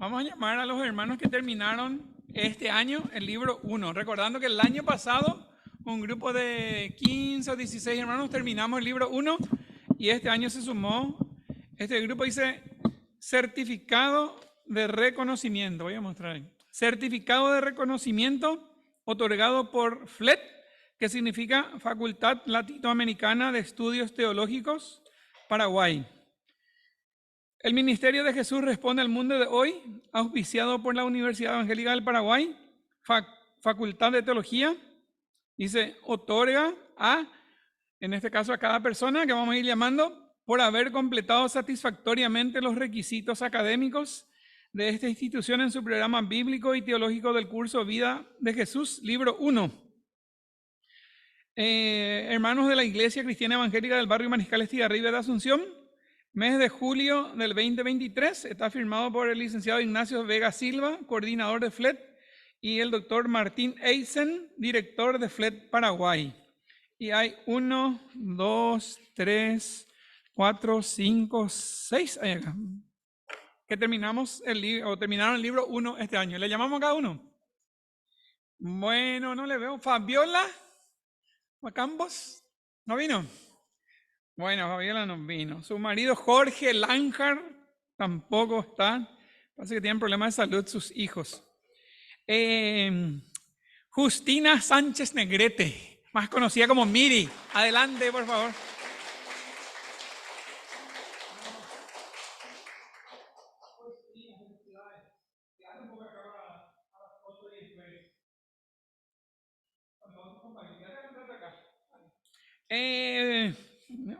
Vamos a llamar a los hermanos que terminaron este año el libro 1. Recordando que el año pasado un grupo de 15 o 16 hermanos terminamos el libro 1 y este año se sumó, este grupo dice certificado de reconocimiento. Voy a mostrar ahí. Certificado de reconocimiento otorgado por FLET, que significa Facultad Latinoamericana de Estudios Teológicos, Paraguay. El Ministerio de Jesús responde al mundo de hoy, auspiciado por la Universidad Evangélica del Paraguay, Facultad de Teología, dice, otorga a, en este caso a cada persona que vamos a ir llamando, por haber completado satisfactoriamente los requisitos académicos de esta institución en su programa bíblico y teológico del curso Vida de Jesús, libro 1. Hermanos de la Iglesia Cristiana Evangélica del barrio Mariscal Estigarribia de Asunción, mes de julio del 2023, está firmado por el licenciado Ignacio Vega Silva, coordinador de FLET, y el doctor Martín Eisen, director de FLET Paraguay. Y hay 1, 2, 3, 4, 5, 6 hay acá, que terminamos el libro, o terminaron el libro 1 este año. ¿Le llamamos a cada uno? Bueno, no le veo. Fabiola Macambos, ¿no vino? Bueno, Fabiola no vino. Su marido Jorge Lanjar tampoco está. Parece que tienen problemas de salud sus hijos. Justina Sánchez Negrete, más conocida como Miri. Adelante, por favor.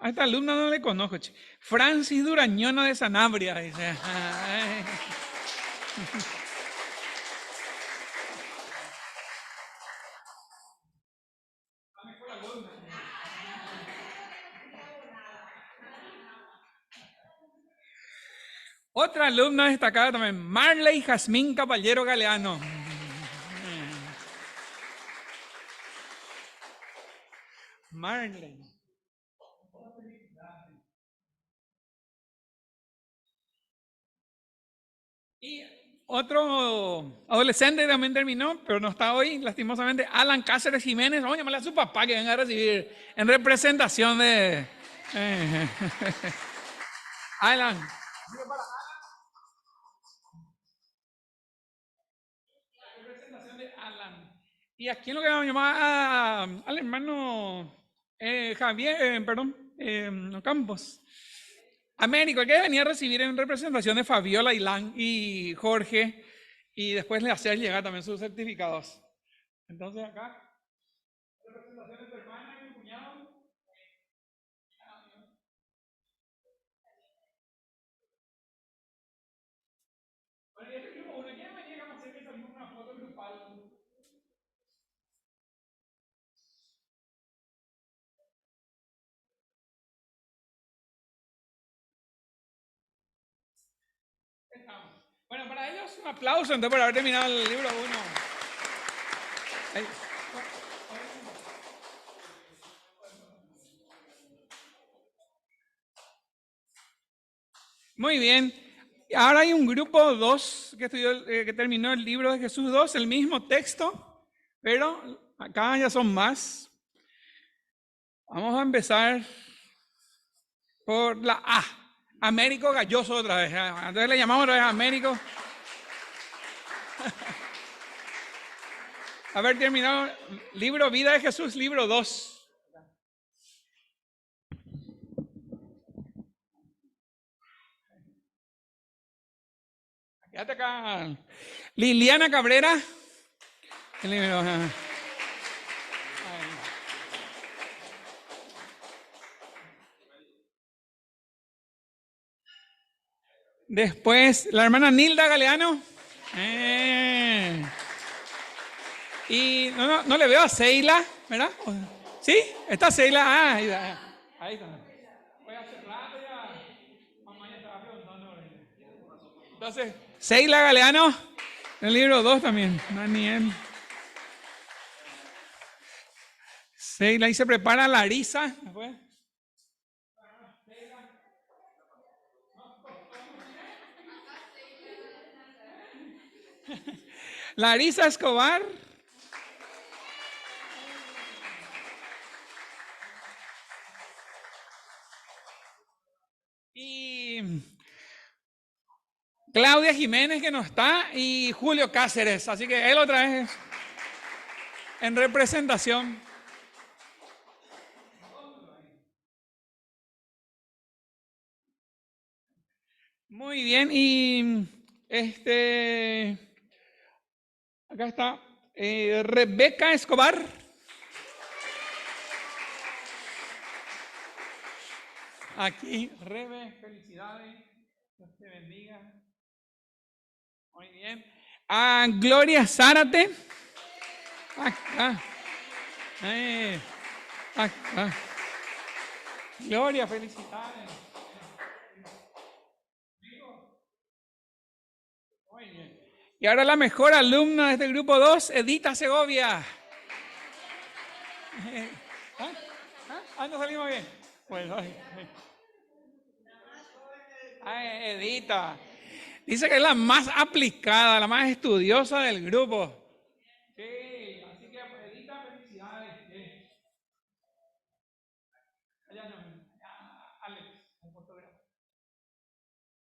A esta alumna no le conozco. Francis Durañona de Sanabria. Dice. Otra alumna destacada también, Marley Jazmín Caballero Galeano. Marley. Y otro adolescente también terminó, pero no está hoy, lastimosamente, Alan Cáceres Jiménez. Vamos a llamarle a su papá que venga a recibir en representación de... Alan. Representación de Alan. Y aquí lo que vamos a llamar al hermano Javier, Campos. Américo, que venía a recibir en representación de Fabiola y Jorge, y después le hacer llegar también sus certificados. Entonces acá, representación de tu hermana y tu cuñado. Bueno, y este grupo, ¿quién me llega a hacer que salimos una foto grupal? Estamos. Bueno, para ellos un aplauso entonces por haber terminado el libro 1. Muy bien. Ahora hay un grupo 2 que terminó el libro de Jesús 2, el mismo texto, pero acá ya son más. Vamos a empezar por la A. Américo Galloso otra vez. Entonces le llamamos otra vez a Américo. Haber terminado libro Vida de Jesús, libro 2. Quédate acá. Liliana Cabrera. Después, la hermana Nilda Galeano. Y no le veo a Seila, ¿verdad? ¿Sí? ¿Está Seila? Ah, ahí está. Voy a hacer rato ya. Mamá ya estaba preguntando. Entonces, Seila Galeano, el libro 2 también. Daniel. Seila, ahí se prepara Larisa. Después. Larisa Escobar. Y Claudia Jiménez, que no está, y Julio Cáceres. Así que él otra vez en representación. Muy bien, y acá está Rebeca Escobar. Aquí, Rebe, felicidades. Dios te bendiga. Muy bien. A Gloria Zárate. Acá. Acá. Gloria, felicidades. Muy bien. Y ahora la mejor alumna de este grupo 2, Edita Segovia. No salimos bien. Bueno, Edita. Dice que es la más aplicada, la más estudiosa del grupo. Sí, así que Edita, felicidades. Alex, un fotógrafo.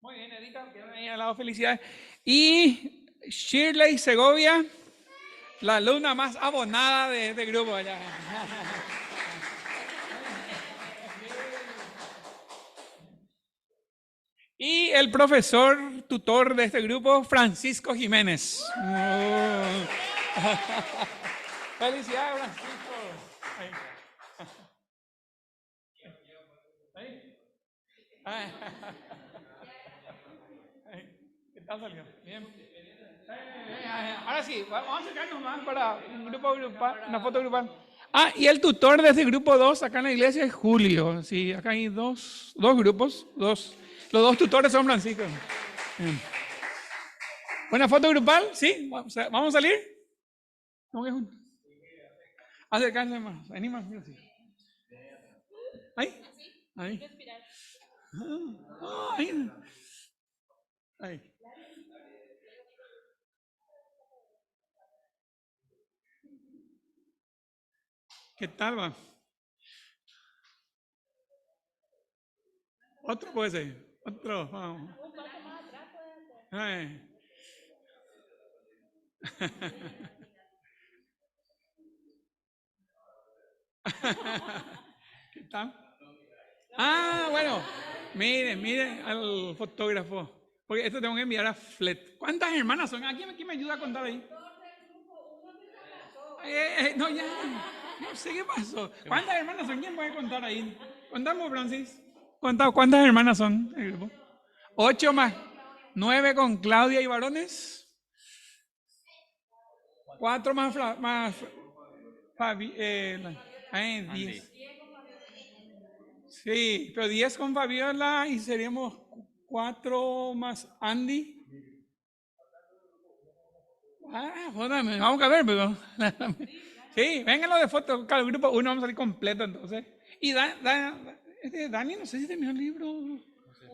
Muy bien, Edita, quedan ahí al lado, felicidades. Y Shirley Segovia, la alumna más abonada de este grupo allá. Y el profesor tutor de este grupo, Francisco Jiménez. Felicidades, Francisco. ¿Qué tal salió? Bien. Ahora sí, vamos a acercarnos más para un grupo grupal, una foto grupal. Y el tutor de este grupo 2 acá en la iglesia es Julio. Sí, acá hay dos grupos, los dos tutores son Francisco. Bien. ¿Una foto grupal? ¿Sí? ¿Vamos a salir? Acercarse más, anima. Ahí. Ahí. Ahí. Ahí. ¿Qué tal va? Otro puede ser. Otro. Vamos. ¿Qué tal? Bueno. Miren al fotógrafo. Porque esto tengo que enviar a Flet. ¿Cuántas hermanas son? ¿Quién me ayuda a contar ahí? No, ya. No sé qué pasó. ¿Cuántas hermanas son? ¿Quién puede contar ahí? Contamos, Francis. ¿Cuántas hermanas son el grupo? 8 más 9 con Claudia y varones. 4 más Fabi, 10. Sí, pero 10 con Fabiola y seríamos 4 más Andy. Jódame, vamos a ver, pero. Sí, vengan los de foto, cada grupo 1 vamos a salir completo entonces. Y Dani, no sé si terminó el libro.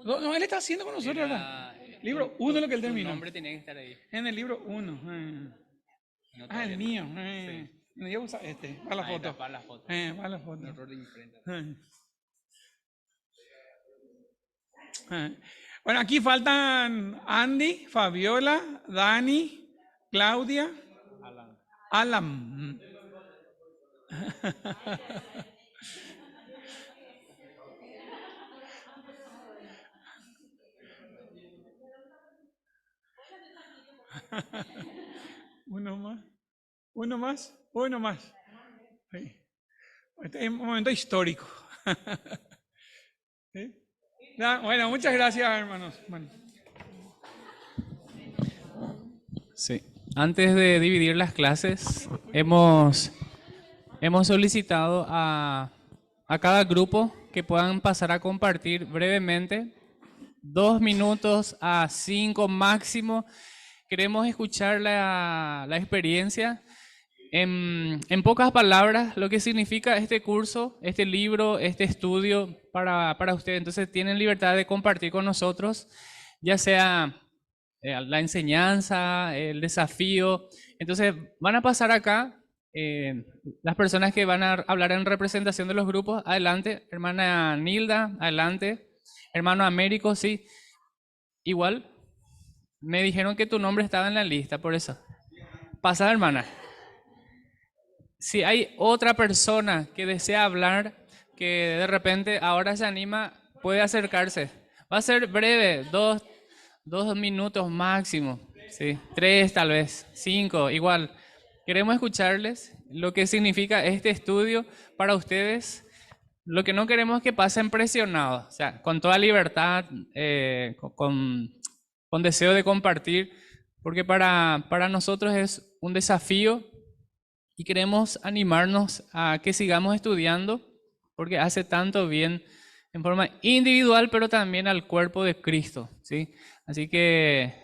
No, él está haciendo con nosotros, ¿verdad? Libro 1 lo que él terminó. El nombre tenía que estar ahí. En el libro 1. El mío. Yo uso para la foto. Para la foto. Para la foto. Bueno, aquí faltan Andy, Fabiola, Dani, Claudia, Alan. Uno más. Sí. Este es un momento histórico. ¿Sí? Bueno, muchas gracias, hermanos. Bueno. Sí. Antes de dividir las clases, hemos solicitado a cada grupo que puedan pasar a compartir brevemente, 2 minutos a 5 máximo. Queremos escuchar la experiencia. En pocas palabras, lo que significa este curso, este libro, este estudio para ustedes. Entonces tienen libertad de compartir con nosotros, ya sea la enseñanza, el desafío. Entonces van a pasar acá las personas que van a hablar en representación de los grupos. Adelante, hermana Nilda, adelante. Hermano Américo, sí. Igual, me dijeron que tu nombre estaba en la lista, por eso. Pasa, hermana. Si hay otra persona que desea hablar, que de repente ahora se anima, puede acercarse. Va a ser breve, dos minutos máximo, sí, 3 tal vez, 5, igual. Queremos escucharles lo que significa este estudio para ustedes. Lo que no queremos es que pasen presionados, o sea, con toda libertad, con deseo de compartir, porque para nosotros es un desafío y queremos animarnos a que sigamos estudiando, porque hace tanto bien en forma individual, pero también al cuerpo de Cristo, ¿sí? Así que,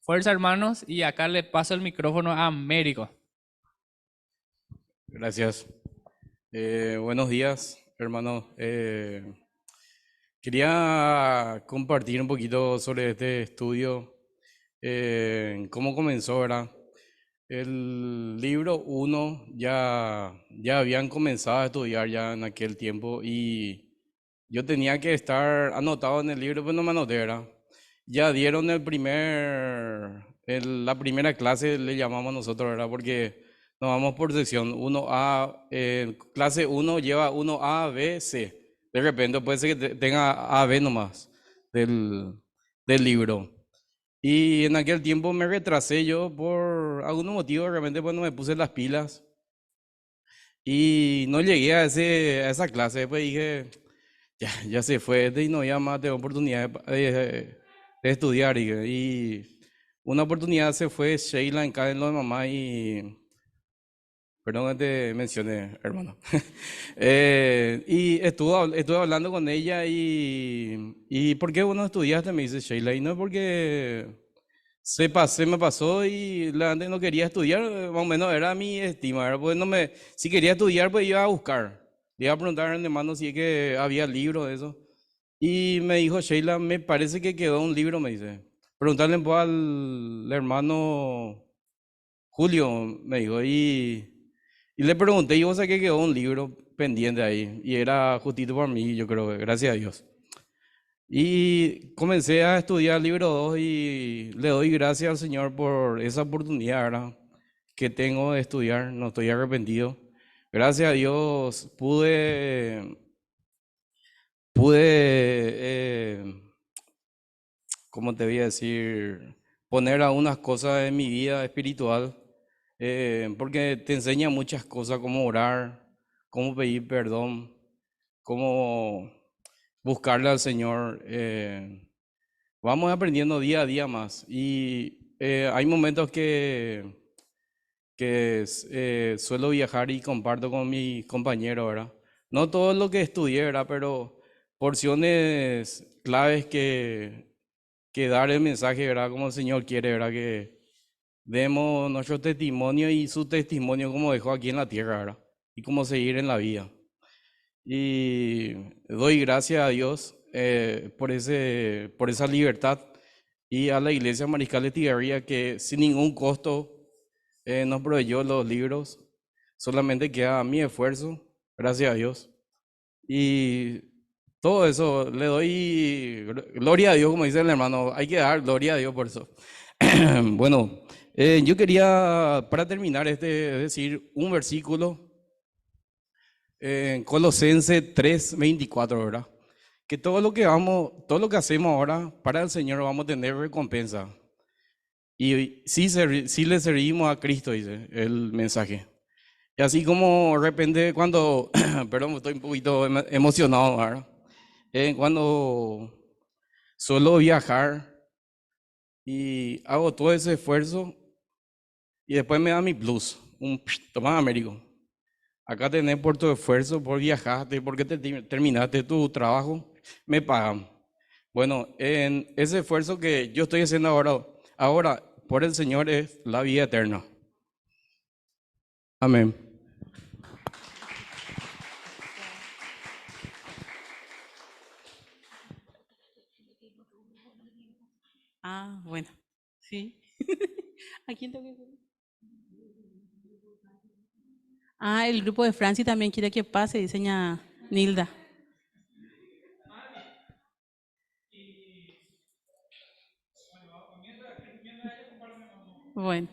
fuerza hermanos, y acá le paso el micrófono a Américo. Gracias. Buenos días, hermanos. Quería compartir un poquito sobre este estudio, cómo comenzó, ¿verdad? El libro 1 ya habían comenzado a estudiar ya en aquel tiempo y yo tenía que estar anotado en el libro, pero no me anoté, ¿verdad? Ya dieron la primera clase, le llamamos nosotros, ¿verdad? Porque nos vamos por sección 1A, clase 1 lleva 1A, B, C. De repente puede ser que tenga A, B nomás del libro. Y en aquel tiempo me retrasé yo por algún motivo, realmente pues no me puse las pilas y no llegué a esa clase. Después dije, ya se fue, y no, ya más tengo oportunidad de estudiar. Y una oportunidad se fue Sheila en lo de mamá y, perdón que te mencioné, hermano. Y estuve hablando con ella y ¿por qué vos no estudiaste? Me dice Sheila, y no es porque se me pasó y la antes no quería estudiar, más o menos era mi estima, ¿verdad? Pues si quería estudiar, pues iba a buscar. Le iba a preguntar al hermano si es que había libros de eso. Y me dijo Sheila, me parece que quedó un libro, me dice. Preguntarle pues, al hermano Julio, me dijo. Y le pregunté, y vos sabés que quedó un libro pendiente ahí. Y era justito para mí, yo creo, gracias a Dios. Y comencé a estudiar el libro 2 y le doy gracias al Señor por esa oportunidad, ¿verdad? Que tengo de estudiar, no estoy arrepentido. Gracias a Dios pude, ¿cómo te voy a decir? Poner algunas cosas en mi vida espiritual, porque te enseña muchas cosas, cómo orar, cómo pedir perdón, cómo buscarle al Señor. Vamos aprendiendo día a día más y hay momentos que suelo viajar y comparto con mis compañeros, ¿verdad? No todo lo que estudié, ¿verdad? Pero porciones claves que dar el mensaje, ¿verdad? Como el Señor quiere, ¿verdad? Que demos nuestro testimonio y su testimonio como dejó aquí en la tierra, ¿verdad? Y cómo seguir en la vida. Y doy gracias a Dios por esa libertad y a la Iglesia Mariscal de Estigarribia que sin ningún costo nos proveyó los libros. Solamente queda mi esfuerzo, gracias a Dios. Y todo eso le doy gloria a Dios, como dice el hermano. Hay que dar gloria a Dios por eso. Bueno, yo quería, para terminar, decir un versículo en Colosenses 3:24, ¿verdad? Que todo lo que hacemos ahora para el Señor vamos a tener recompensa. Y si le servimos a Cristo, dice el mensaje. Y así como de repente cuando, perdón, estoy un poquito emocionado, ¿verdad? Cuando suelo viajar y hago todo ese esfuerzo y después me da mi plus, toma Américo. Acá tenés por tu esfuerzo, por viajaste, porque terminaste tu trabajo, me pagan. Bueno, en ese esfuerzo que yo estoy haciendo ahora por el Señor es la vida eterna. Amén. Bueno. Sí. ¿A quién tengo que decir? Ah, el grupo de Franci también quiere que pase, dice ña Nilda. Bueno,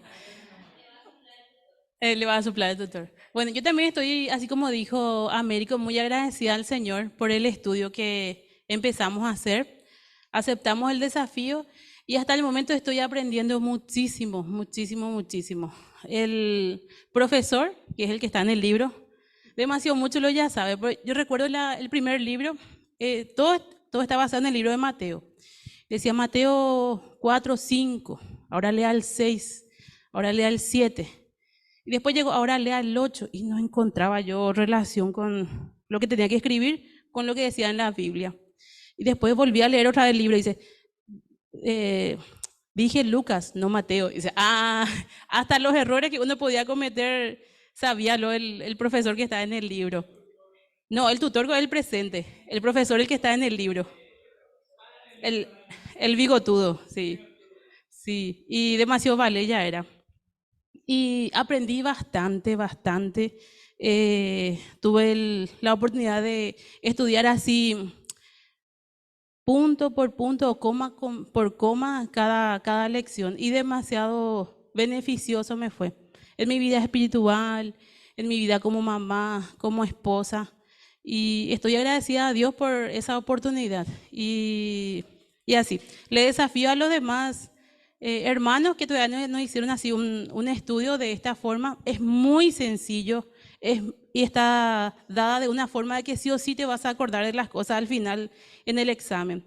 él le va a soplar el tutor. Bueno, yo también estoy, así como dijo Américo, muy agradecida al Señor por el estudio que empezamos a hacer. Aceptamos el desafío y hasta el momento estoy aprendiendo muchísimo, muchísimo, muchísimo. El profesor, que es el que está en el libro, demasiado mucho lo ya sabe. Pero yo recuerdo el primer libro, todo está basado en el libro de Mateo. Decía Mateo 4, 5, ahora lea el 6, ahora lea el 7. Y después llegó, ahora lea el 8 y no encontraba yo relación con lo que tenía que escribir con lo que decía en la Biblia. Y después volví a leer otra vez el libro y dice, dije Lucas, no Mateo. Y dice, hasta los errores que uno podía cometer sabía el profesor que está en el libro. No, el tutor con el presente, el profesor el que está en el libro. El bigotudo, sí. Sí, y demasiado vale ya era. Y aprendí bastante, bastante. Tuve la oportunidad de estudiar así punto por punto, coma por coma, cada lección. Y demasiado beneficioso me fue. En mi vida espiritual, en mi vida como mamá, como esposa. Y estoy agradecida a Dios por esa oportunidad. Y así, le desafío a los demás hermanos que todavía no hicieron así un estudio de esta forma. Es muy sencillo y está dada de una forma de que sí o sí te vas a acordar de las cosas al final en el examen.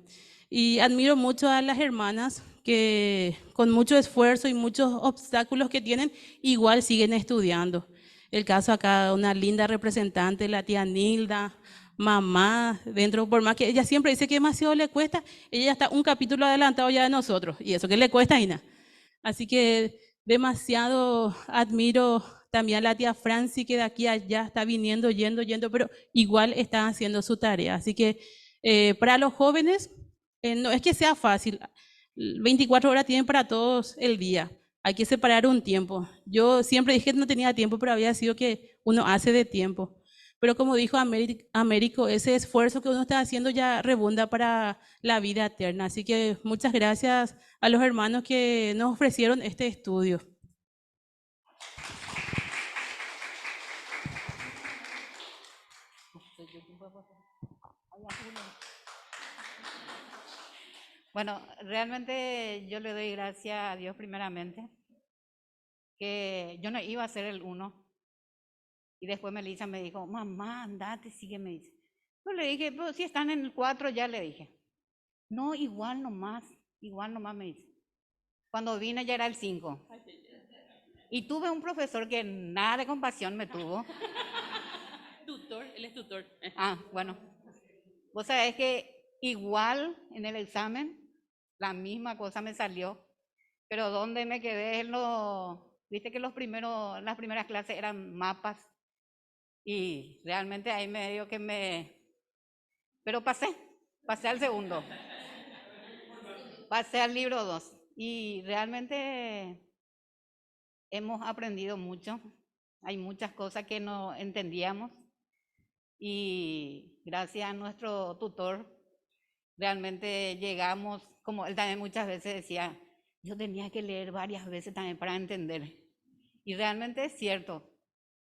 Y admiro mucho a las hermanas que con mucho esfuerzo y muchos obstáculos que tienen, igual siguen estudiando. El caso acá, una linda representante, la tía Nilda, mamá, dentro, por más que ella siempre dice que demasiado le cuesta, ella ya está un capítulo adelantado ya de nosotros, y eso que le cuesta, Ina. Así que demasiado admiro también a la tía Franci, que de aquí a allá está viniendo, yendo, pero igual está haciendo su tarea. Así que para los jóvenes, no es que sea fácil, 24 horas tienen para todos el día. Hay que separar un tiempo. Yo siempre dije que no tenía tiempo, pero había sido que uno hace de tiempo. Pero como dijo Américo, ese esfuerzo que uno está haciendo ya rebunda para la vida eterna. Así que muchas gracias a los hermanos que nos ofrecieron este estudio. Bueno, realmente yo le doy gracias a Dios primeramente, que yo no iba a ser el 1. Y después Melissa me dijo, mamá, andate, sigue, me dice. Yo le dije, pero si están en el 4 ya le dije. No, igual nomás me dice. Cuando vine ya era el 5. Y tuve un profesor que nada de compasión me tuvo. Tutor, él es tutor. Bueno. Vos sabés que igual en el examen, la misma cosa me salió. Pero donde me quedé viste que las primeras clases eran mapas. Y realmente ahí me dio pero pasé al segundo. Pasé al libro 2. Y realmente hemos aprendido mucho. Hay muchas cosas que no entendíamos. Y gracias a nuestro tutor, realmente llegamos, como él también muchas veces decía, yo tenía que leer varias veces también para entender. Y realmente es cierto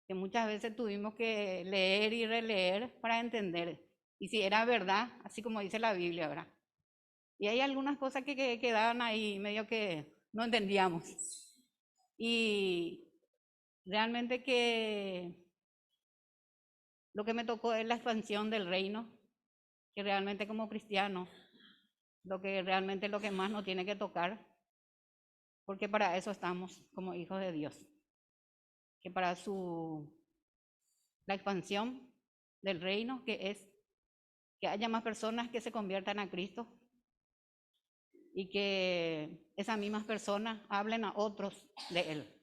que muchas veces tuvimos que leer y releer para entender. Y si era verdad, así como dice la Biblia, ¿verdad? Y hay algunas cosas que quedaban ahí medio que no entendíamos. Y realmente que lo que me tocó es la expansión del reino, que realmente como cristiano, lo que más nos tiene que tocar, porque para eso estamos como hijos de Dios, que para la expansión del reino, que es que haya más personas que se conviertan a Cristo y que esas mismas personas hablen a otros de Él.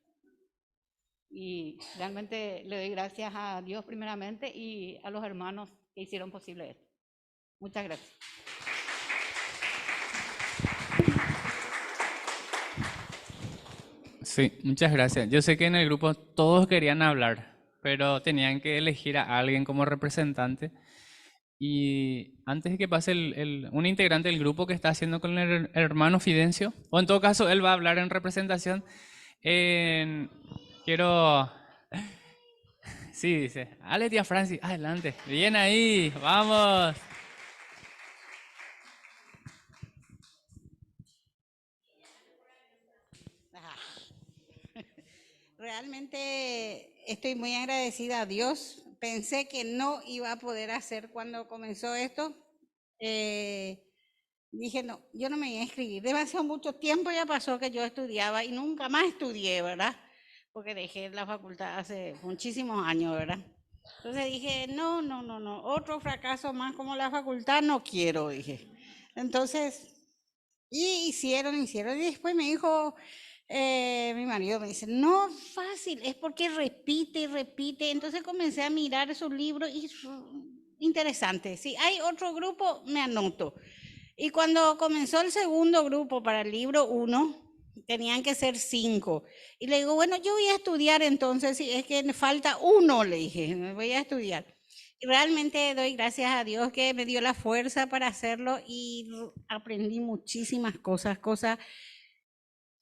Y realmente le doy gracias a Dios primeramente y a los hermanos que hicieron posible esto. Muchas gracias. Sí, muchas gracias. Yo sé que en el grupo todos querían hablar, pero tenían que elegir a alguien como representante. Y antes de que pase un integrante del grupo que está haciendo con el hermano Fidencio, o en todo caso él va a hablar en representación, en- quiero... Sí, dice, Ale, tía Francis, adelante, bien ahí, vamos. Ah, realmente estoy muy agradecida a Dios. Pensé que no iba a poder hacer cuando comenzó esto. Eh, Dije, no, yo no me iba a inscribir. Demasiado mucho tiempo ya pasó que yo estudiaba y nunca más estudié, ¿verdad? Porque dejé la facultad hace muchísimos años, ¿verdad? Entonces dije, no, no, no, no, otro fracaso más como la facultad no quiero, dije. Entonces, y hicieron. Y después me dijo, mi marido me dice, no, fácil, es porque repite y repite. Entonces comencé a mirar esos libros y interesante. Si hay otro grupo, me anoto. Y cuando comenzó el segundo grupo para el libro 1, tenían que ser 5. Y le digo, bueno, yo voy a estudiar entonces, si es que me falta uno, le dije, me voy a estudiar. Y realmente doy gracias a Dios que me dio la fuerza para hacerlo y aprendí muchísimas cosas.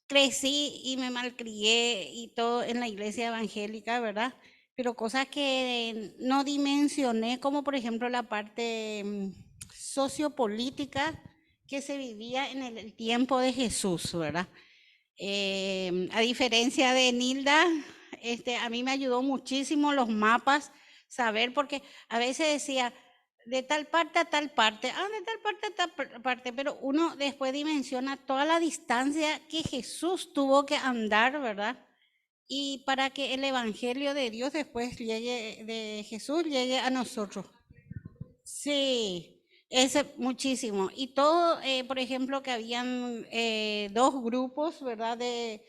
Crecí y me malcrié y todo en la iglesia evangélica, ¿verdad? Pero cosas que no dimensioné, como por ejemplo la parte sociopolítica que se vivía en el tiempo de Jesús, ¿verdad? A diferencia de Nilda, a mí me ayudó muchísimo los mapas, saber, porque a veces decía de tal parte a tal parte, de tal parte a tal parte, pero uno después dimensiona toda la distancia que Jesús tuvo que andar, ¿verdad? Y para que el Evangelio de Dios después llegue, de Jesús llegue a nosotros. Sí, ese muchísimo. Y todo, por ejemplo, que habían dos grupos, ¿verdad? Que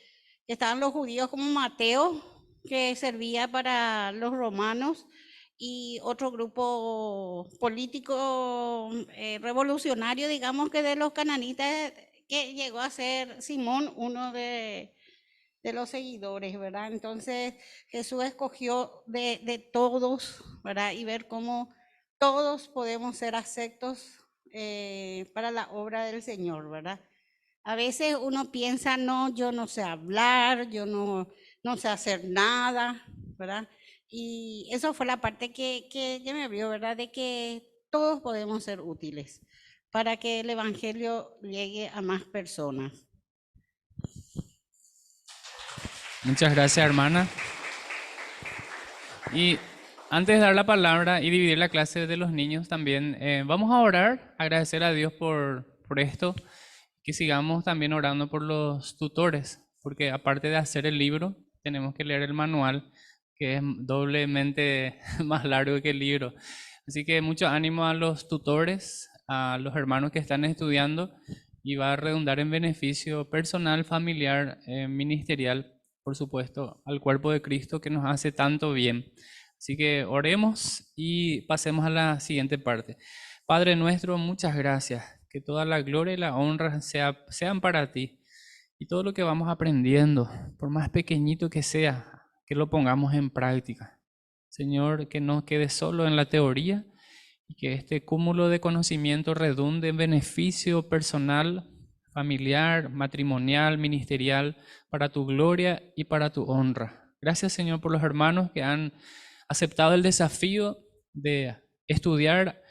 estaban los judíos como Mateo, que servía para los romanos, y otro grupo político revolucionario, digamos que de los cananitas, que llegó a ser Simón, uno de los seguidores, ¿verdad? Entonces Jesús escogió de todos, ¿verdad? Y ver cómo todos podemos ser aceptos para la obra del Señor, ¿verdad? A veces uno piensa, no, yo no sé hablar, yo no sé hacer nada, ¿verdad? Y eso fue la parte que me vio, ¿verdad? De que todos podemos ser útiles para que el Evangelio llegue a más personas. Muchas gracias, hermana. Y antes de dar la palabra y dividir la clase de los niños también, vamos a orar, agradecer a Dios por esto, que sigamos también orando por los tutores, porque aparte de hacer el libro, tenemos que leer el manual, que es doblemente más largo que el libro. Así que mucho ánimo a los tutores, a los hermanos que están estudiando, y va a redundar en beneficio personal, familiar, ministerial, por supuesto, al cuerpo de Cristo que nos hace tanto bien. Así que oremos y pasemos a la siguiente parte. Padre nuestro, muchas gracias. Que toda la gloria y la honra sean para ti. Y todo lo que vamos aprendiendo, por más pequeñito que sea, que lo pongamos en práctica. Señor, que no quede solo en la teoría y que este cúmulo de conocimiento redunde en beneficio personal, familiar, matrimonial, ministerial, para tu gloria y para tu honra. Gracias, Señor, por los hermanos que han aceptado el desafío de estudiar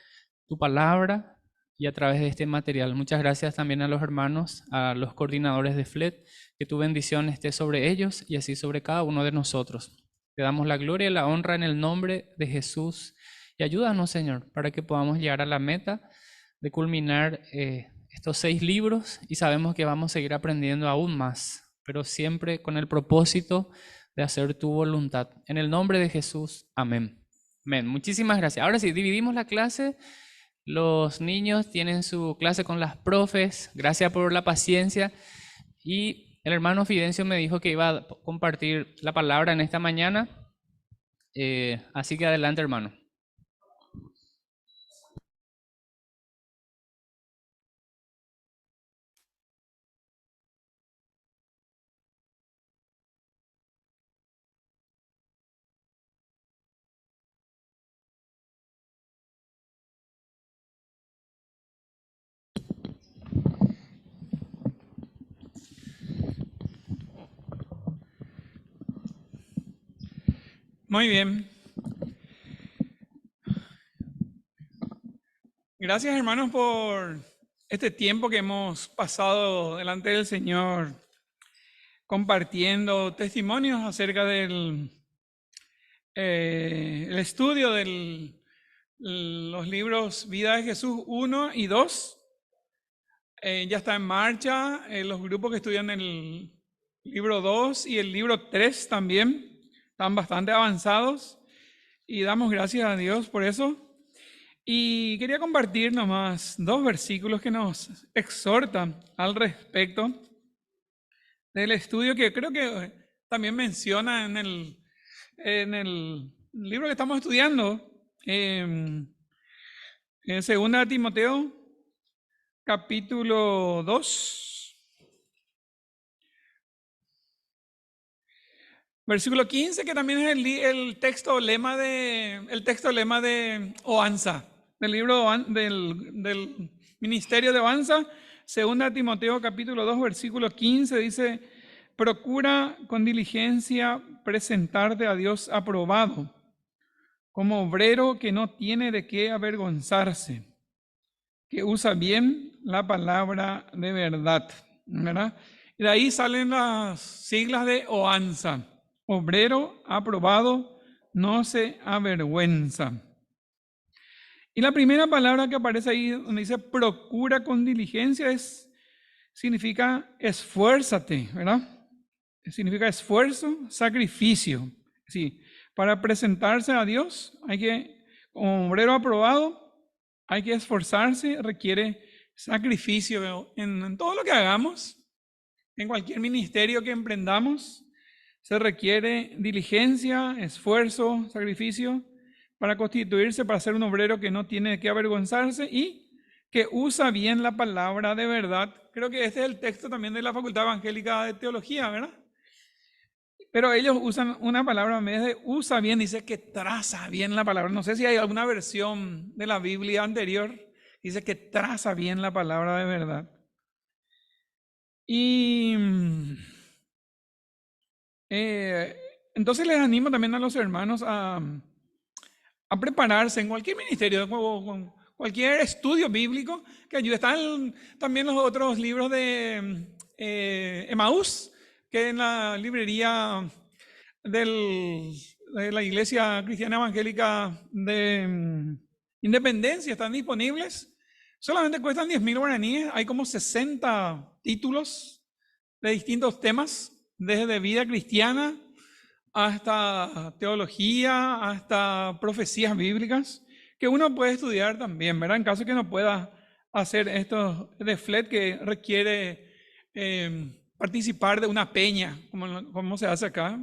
tu palabra y a través de este material. Muchas gracias también a los hermanos, a los coordinadores de FLET, que tu bendición esté sobre ellos y así sobre cada uno de nosotros. Te damos la gloria y la honra en el nombre de Jesús y ayúdanos, Señor, para que podamos llegar a la meta de culminar estos 6 libros y sabemos que vamos a seguir aprendiendo aún más, pero siempre con el propósito de hacer tu voluntad. En el nombre de Jesús, amén. Amén. Muchísimas gracias. Ahora sí, dividimos la clase. Los niños tienen su clase con las profes. Gracias por la paciencia. Y el hermano Fidencio me dijo que iba a compartir la palabra en esta mañana. Así que adelante, hermano. Muy bien. Gracias, hermanos, por este tiempo que hemos pasado delante del Señor, compartiendo testimonios acerca del el estudio de los libros Vida de Jesús 1 y 2. Ya está en marcha. Los grupos que estudian el libro 2 y el libro 3 también están bastante avanzados y damos gracias a Dios por eso. Y quería compartir nomás 2 versículos que nos exhortan al respecto del estudio que creo que también menciona en el libro que estamos estudiando, en 2 Timoteo, capítulo 2, versículo 15, que también es el texto lema de Oanza, del libro del Ministerio de Oanza. 2 Timoteo capítulo 2, versículo 15 dice: procura con diligencia presentarte a Dios aprobado, como obrero que no tiene de qué avergonzarse, que usa bien la palabra de verdad, ¿verdad? Y de ahí salen las siglas de OANSA: obrero aprobado, no se avergüenza. Y la primera palabra que aparece ahí, donde dice procura con diligencia, significa esfuérzate, ¿verdad? Significa esfuerzo, sacrificio. Sí, para presentarse a Dios, como obrero aprobado, hay que esforzarse, requiere sacrificio en todo lo que hagamos, en cualquier ministerio que emprendamos. Se requiere diligencia, esfuerzo, sacrificio para constituirse, para ser un obrero que no tiene que avergonzarse y que usa bien la palabra de verdad. Creo que este es el texto también de la Facultad Evangélica de Teología, ¿verdad? Pero ellos usan una palabra en vez de usa bien, dice que traza bien la palabra. No sé si hay alguna versión de la Biblia anterior, dice que traza bien la palabra de verdad. Y entonces les animo también a los hermanos a prepararse en cualquier ministerio, con cualquier estudio bíblico que ayude. Están también los otros libros de Emaús, que en la librería de la Iglesia Cristiana Evangélica de Independencia están disponibles. Solamente cuestan 10.000 guaraníes. Hay como 60 títulos de distintos temas, desde vida cristiana hasta teología, hasta profecías bíblicas, que uno puede estudiar también, ¿verdad? En caso que no pueda hacer esto de FLET, que requiere participar de una peña, como se hace acá.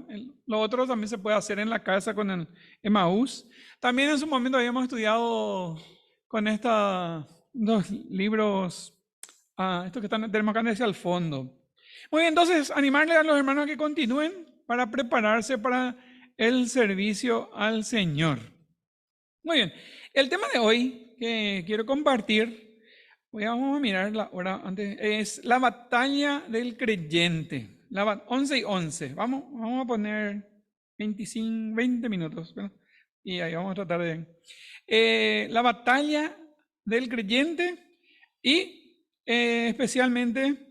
Lo otro también se puede hacer en la casa con el Emaús. También en su momento habíamos estudiado con los libros, estos que tenemos acá hacia el fondo. Muy bien, entonces animarle a los hermanos a que continúen para prepararse para el servicio al Señor. Muy bien, el tema de hoy que quiero compartir, vamos a mirar la hora antes, es la batalla del creyente. 11 y 11, vamos a poner 20 minutos, ¿verdad? Y ahí vamos a tratar de... la batalla del creyente y especialmente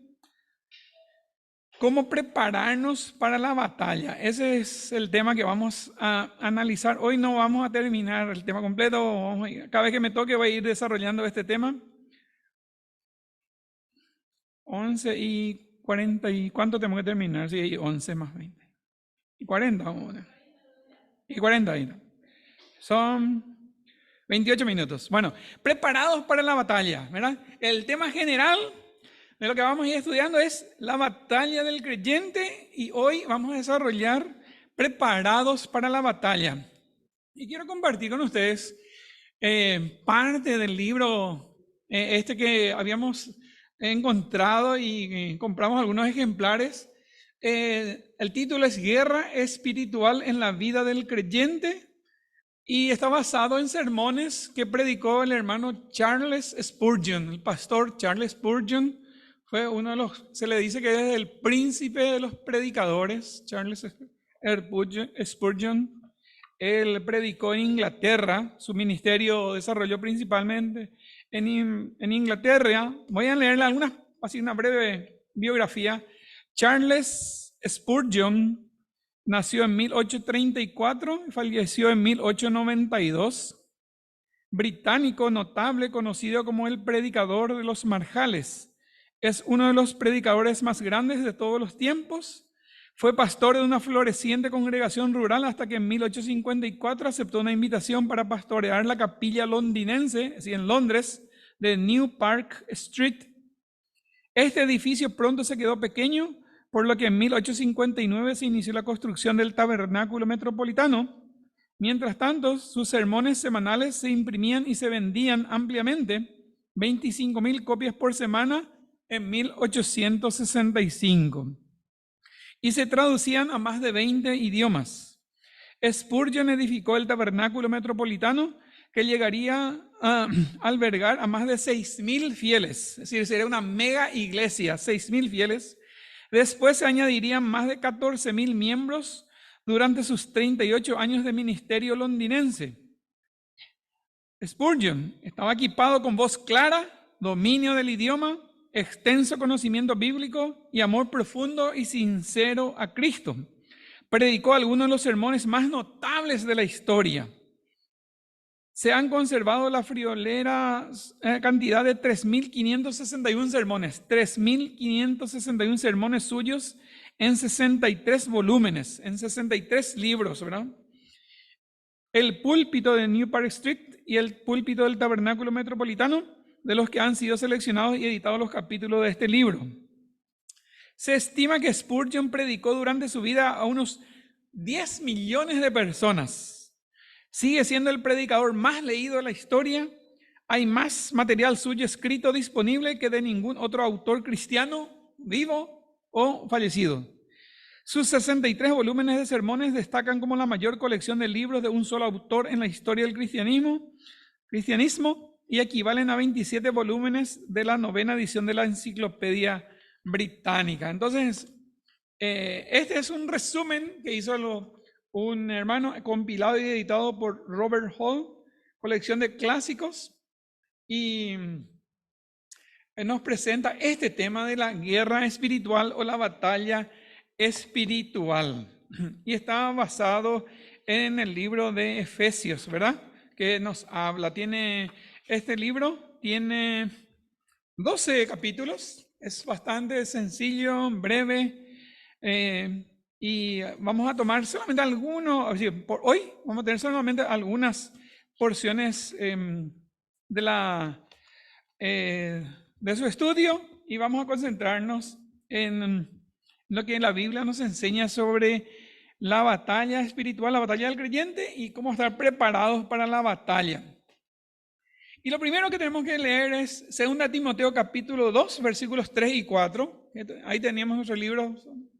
cómo prepararnos para la batalla. Ese es el tema que vamos a analizar. Hoy no vamos a terminar el tema completo. Cada vez que me toque voy a ir desarrollando este tema. 11 y 40 y ¿cuánto tenemos que terminar? Sí, 11 más 20. Y 40 vamos a poner. Y 40 ahí. Son 28 minutos. Bueno, preparados para la batalla, ¿verdad? El tema general de lo que vamos a ir estudiando es la batalla del creyente y hoy vamos a desarrollar preparados para la batalla. Y quiero compartir con ustedes parte del libro que habíamos encontrado y compramos algunos ejemplares. El título es Guerra Espiritual en la Vida del Creyente y está basado en sermones que predicó el hermano Charles Spurgeon, el pastor Charles Spurgeon. Fue uno de los, se le dice que es el príncipe de los predicadores, Charles Spurgeon. Él predicó en Inglaterra, su ministerio desarrolló principalmente en Inglaterra. Voy a leerle así una breve biografía. Charles Spurgeon nació en 1834 y falleció en 1892. Británico notable, conocido como el predicador de los marjales. Es uno de los predicadores más grandes de todos los tiempos. Fue pastor de una floreciente congregación rural hasta que en 1854 aceptó una invitación para pastorear la capilla londinense, así en Londres, de New Park Street. Este edificio pronto se quedó pequeño, por lo que en 1859 se inició la construcción del tabernáculo metropolitano. Mientras tanto, sus sermones semanales se imprimían y se vendían ampliamente, 25,000 copias por semana en 1865. Y se traducían a más de 20 idiomas. Spurgeon edificó el tabernáculo metropolitano, que llegaría a albergar a más de 6,000 fieles. Es decir, sería una mega iglesia, 6,000 fieles. Después se añadirían más de 14,000 miembros durante sus 38 años de ministerio londinense. Spurgeon estaba equipado con voz clara, dominio del idioma, extenso conocimiento bíblico y amor profundo y sincero a Cristo. Predicó algunos de los sermones más notables de la historia. Se han conservado la friolera cantidad de 3,561 sermones, 3,561 sermones suyos en 63 volúmenes, en 63 libros, ¿verdad? El púlpito de New Park Street y el púlpito del Tabernáculo Metropolitano, de los que han sido seleccionados y editados los capítulos de este libro. Se estima que Spurgeon predicó durante su vida a unos 10 millones de personas. Sigue siendo el predicador más leído de la historia. Hay más material suyo escrito disponible que de ningún otro autor cristiano vivo o fallecido. Sus 63 volúmenes de sermones destacan como la mayor colección de libros de un solo autor en la historia del cristianismo y equivalen a 27 volúmenes de la 9ª edición de la Enciclopedia Británica. Entonces, este es un resumen que hizo un hermano, compilado y editado por Robert Hall, colección de clásicos, y nos presenta este tema de la guerra espiritual o la batalla espiritual. Y está basado en el libro de Efesios, ¿verdad? Que nos habla. Este libro tiene 12 capítulos, es bastante sencillo, breve, y vamos a tomar solamente algunos, por hoy vamos a tener solamente algunas porciones de su estudio, y vamos a concentrarnos en lo que la Biblia nos enseña sobre la batalla espiritual, la batalla del creyente y cómo estar preparados para la batalla. Y lo primero que tenemos que leer es 2 Timoteo capítulo 2, versículos 3 y 4. Ahí teníamos nuestro libro,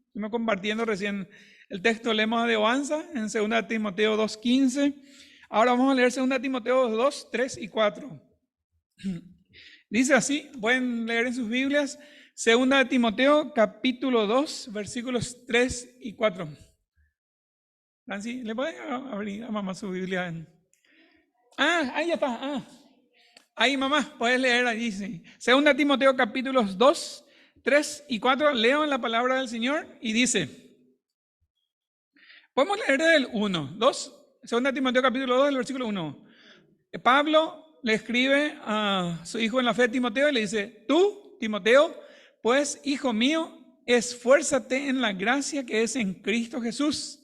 estuvimos compartiendo recién el texto lema de Oanza en 2 Timoteo 2:15. Ahora vamos a leer 2 Timoteo 2, 3 y 4. Dice así, pueden leer en sus Biblias, 2 Timoteo capítulo 2, versículos 3 y 4. Nancy, ¿le puede abrir a mamá su Biblia? Ahí ya está. Ahí, mamá, puedes leer allí, sí. 2 Timoteo capítulos 2, 3 y 4. Leo en la palabra del Señor y dice, podemos leer del 1, 2, 2 Timoteo capítulo 2, el versículo 1. Pablo le escribe a su hijo en la fe, Timoteo, y le dice, tú, Timoteo, pues, hijo mío, esfuérzate en la gracia que es en Cristo Jesús.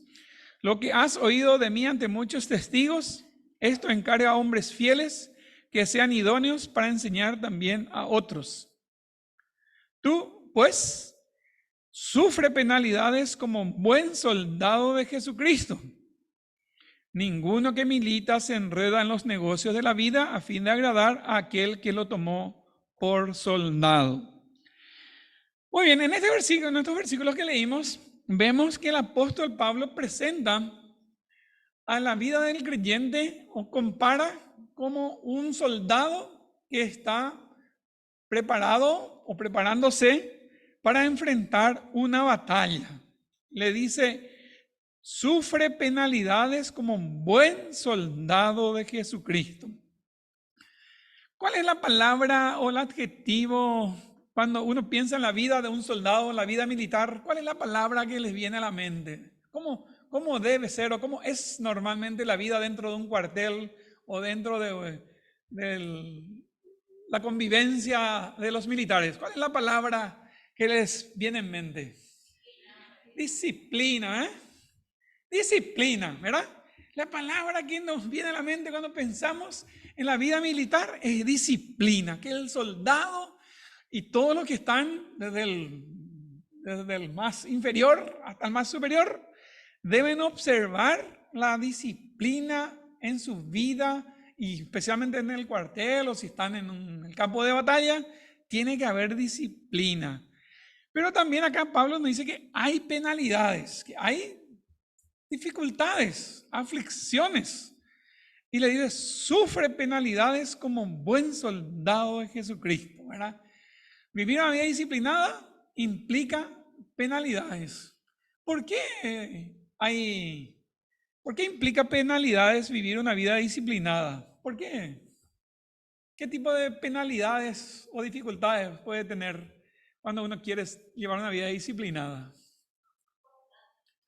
Lo que has oído de mí ante muchos testigos, esto encarga a hombres fieles que sean idóneos para enseñar también a otros. Tú, pues, sufre penalidades como buen soldado de Jesucristo. Ninguno que milita se enreda en los negocios de la vida a fin de agradar a aquel que lo tomó por soldado. Muy bien, en estos versículos que leímos, vemos que el apóstol Pablo presenta a la vida del creyente o compara como un soldado que está preparado o preparándose para enfrentar una batalla. Le dice, sufre penalidades como un buen soldado de Jesucristo. ¿Cuál es la palabra o el adjetivo cuando uno piensa en la vida de un soldado, en la vida militar? ¿Cuál es la palabra que les viene a la mente? ¿Cómo debe ser o cómo es normalmente la vida dentro de un cuartel o dentro de la convivencia de los militares? ¿Cuál es la palabra que les viene en mente? Disciplina, ¿eh? Disciplina, ¿verdad? La palabra que nos viene a la mente cuando pensamos en la vida militar es disciplina, que el soldado y todos los que están desde el más inferior hasta el más superior deben observar la disciplina en su vida y especialmente en el cuartel o si están en el campo de batalla, tiene que haber disciplina. Pero también acá Pablo nos dice que hay penalidades, que hay dificultades, aflicciones. Y le dice, sufre penalidades como un buen soldado de Jesucristo, ¿verdad? Vivir una vida disciplinada implica penalidades. ¿Por qué implica penalidades vivir una vida disciplinada? ¿Por qué? ¿Qué tipo de penalidades o dificultades puede tener cuando uno quiere llevar una vida disciplinada?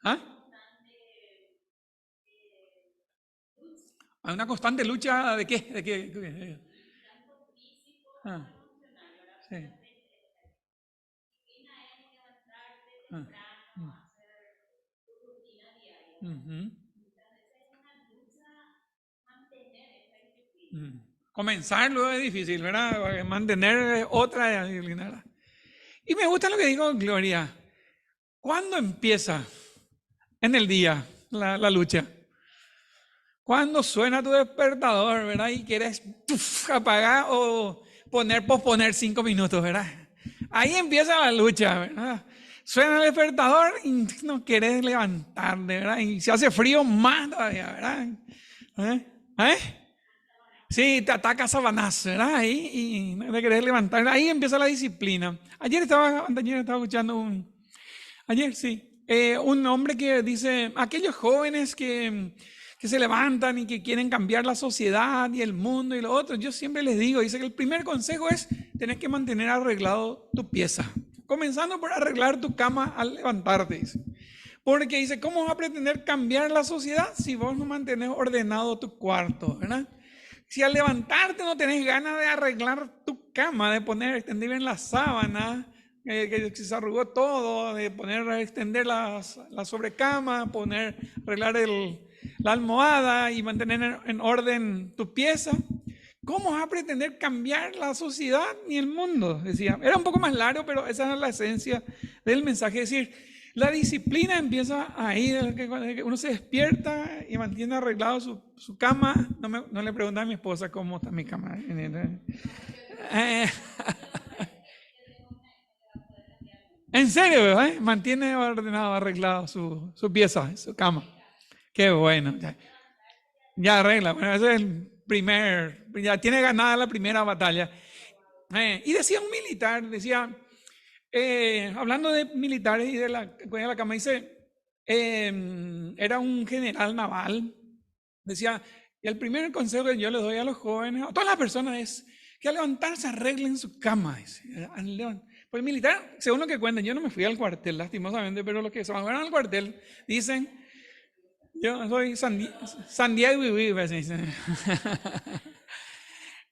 ¿Ah? ¿Hay una constante lucha de qué? ¿De qué? Ah, sí. Ah, Comenzarlo es difícil, ¿verdad? Mantener otra disciplina. Y me gusta lo que dijo Gloria. ¿Cuándo empieza en el día la lucha? Cuando suena tu despertador, ¿verdad? Y quieres apagar o posponer 5 minutos, ¿verdad? Ahí empieza la lucha, ¿verdad? Suena el despertador y no quieres levantarte, ¿verdad? Y si hace frío, más todavía, ¿verdad? Sí, te ataca Sabanás, ¿verdad? Ahí y no te querés levantar. Ahí empieza la disciplina. Ayer estaba escuchando un hombre que dice, aquellos jóvenes que se levantan y que quieren cambiar la sociedad y el mundo y lo otro, yo siempre les digo, dice que el primer consejo es tener que mantener arreglado tu pieza, comenzando por arreglar tu cama al levantarte, dice. Porque dice, ¿cómo vas a pretender cambiar la sociedad si vos no mantenés ordenado tu cuarto, ¿verdad? Si al levantarte no tenés ganas de arreglar tu cama, de extender bien la sábana, que se arrugó todo, de extender la sobrecama, arreglar la almohada y mantener en orden tu pieza, ¿cómo vas a pretender cambiar la sociedad ni el mundo? Decía, era un poco más largo, pero esa es la esencia del mensaje. Es decir, la disciplina empieza ahí, desde que uno se despierta y mantiene arreglado su cama. No le pregunté a mi esposa cómo está mi cama. En serio, ¿eh? Mantiene ordenado, arreglado su pieza, su cama. Qué bueno. Ya arregla. Bueno, ese es ya tiene ganada la primera batalla. Y decía un militar, hablando de militares y de la cama, dice, era un general naval, decía, y el primer consejo que yo les doy a los jóvenes, a todas las personas, es que al levantarse arreglen su cama. Dice, pues el militar, según lo que cuentan, yo no me fui al cuartel, lastimosamente, pero los que se van al cuartel dicen, yo soy San Diego y vive, así dicen.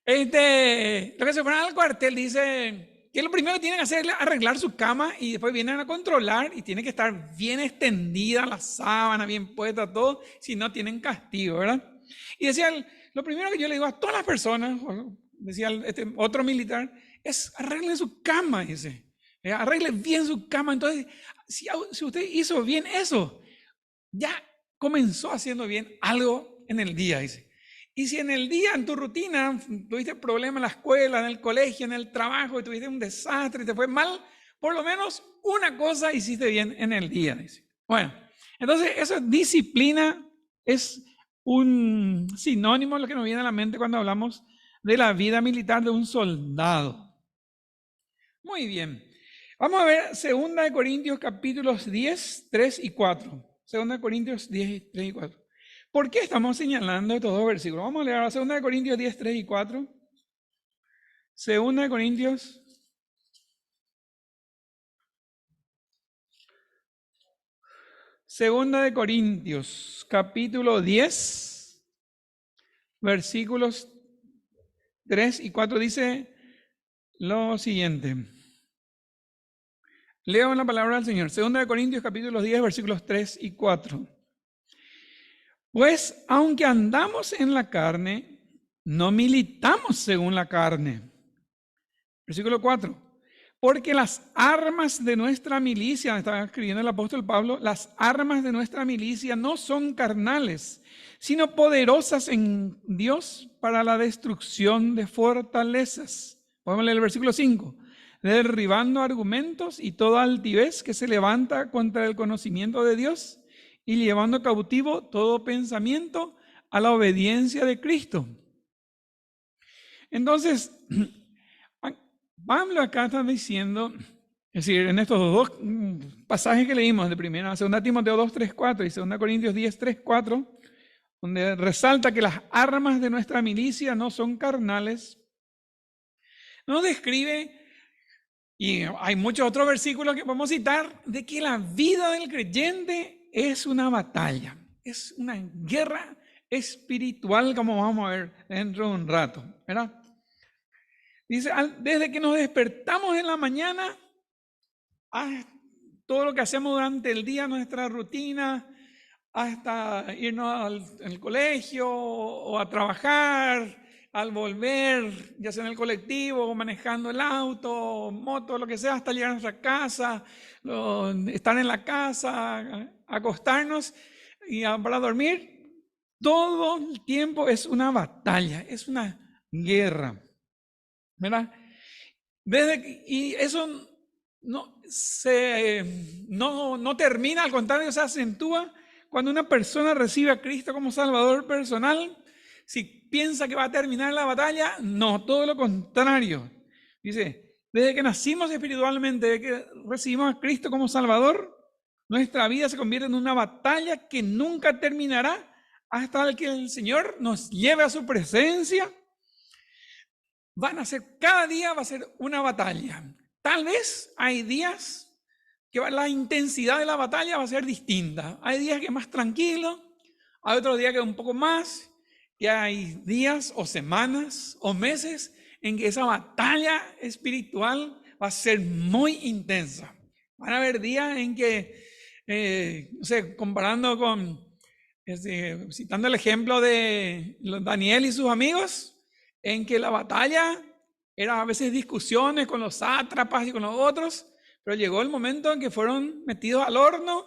Los que se fueron al cuartel dice que lo primero que tienen que hacer es arreglar su cama y después vienen a controlar y tiene que estar bien extendida la sábana, bien puesta, todo, si no tienen castigo, ¿verdad? Y decía, lo primero que yo le digo a todas las personas, decía otro militar, es arregle su cama, dice. Arregle bien su cama. Entonces, si usted hizo bien eso, ya comenzó haciendo bien algo en el día, dice. Y si en el día, en tu rutina, tuviste problemas en la escuela, en el colegio, en el trabajo, y tuviste un desastre y te fue mal, por lo menos una cosa hiciste bien en el día, dice. Bueno, entonces esa disciplina es un sinónimo de lo que nos viene a la mente cuando hablamos de la vida militar de un soldado. Muy bien. Vamos a ver 2 Corintios capítulos 10, 3 y 4. 2 Corintios 10, 3 y 4. ¿Por qué estamos señalando estos dos versículos? Vamos a leer ahora 2 Corintios 10, 3 y 4. 2 Corintios 2 Corintios, capítulo 10, versículos 3 y 4 dice lo siguiente. Leo la palabra del Señor. 2 Corintios, capítulo 10, versículos 3 y 4. Pues, aunque andamos en la carne, no militamos según la carne. Versículo 4. Porque las armas de nuestra milicia, estaba escribiendo el apóstol Pablo, las armas de nuestra milicia no son carnales, sino poderosas en Dios para la destrucción de fortalezas. Podemos leer el versículo 5. Derribando argumentos y toda altivez que se levanta contra el conocimiento de Dios y llevando cautivo todo pensamiento a la obediencia de Cristo. Entonces, Pablo acá está diciendo, es decir, en estos dos pasajes que leímos, de primera, 2 Timoteo 2, 3, 4 y 2 Corintios 10, 3, 4, donde resalta que las armas de nuestra milicia no son carnales, nos describe, y hay muchos otros versículos que podemos citar, de que la vida del creyente es una batalla, es una guerra espiritual, como vamos a ver dentro de un rato, ¿verdad? Dice, desde que nos despertamos en la mañana, todo lo que hacemos durante el día, nuestra rutina, hasta irnos al colegio o a trabajar, al volver, ya sea en el colectivo, o manejando el auto, moto, lo que sea, hasta llegar a nuestra casa, estar en la casa, acostarnos y para dormir, todo el tiempo es una batalla, es una guerra, ¿verdad? Y eso no termina, al contrario, se acentúa cuando una persona recibe a Cristo como Salvador personal. Si piensa que va a terminar la batalla, no, todo lo contrario. Dice, desde que nacimos espiritualmente, desde que recibimos a Cristo como Salvador, nuestra vida se convierte en una batalla que nunca terminará hasta que el Señor nos lleve a su presencia. Cada día va a ser una batalla. Tal vez hay días que la intensidad de la batalla va a ser distinta. Hay días que es más tranquilo, hay otros días que es un poco más, y hay días o semanas o meses en que esa batalla espiritual va a ser muy intensa. Van a haber días en que, no sé, comparando con, citando el ejemplo de Daniel y sus amigos, en que la batalla era a veces discusiones con los sátrapas y con los otros, pero llegó el momento en que fueron metidos al horno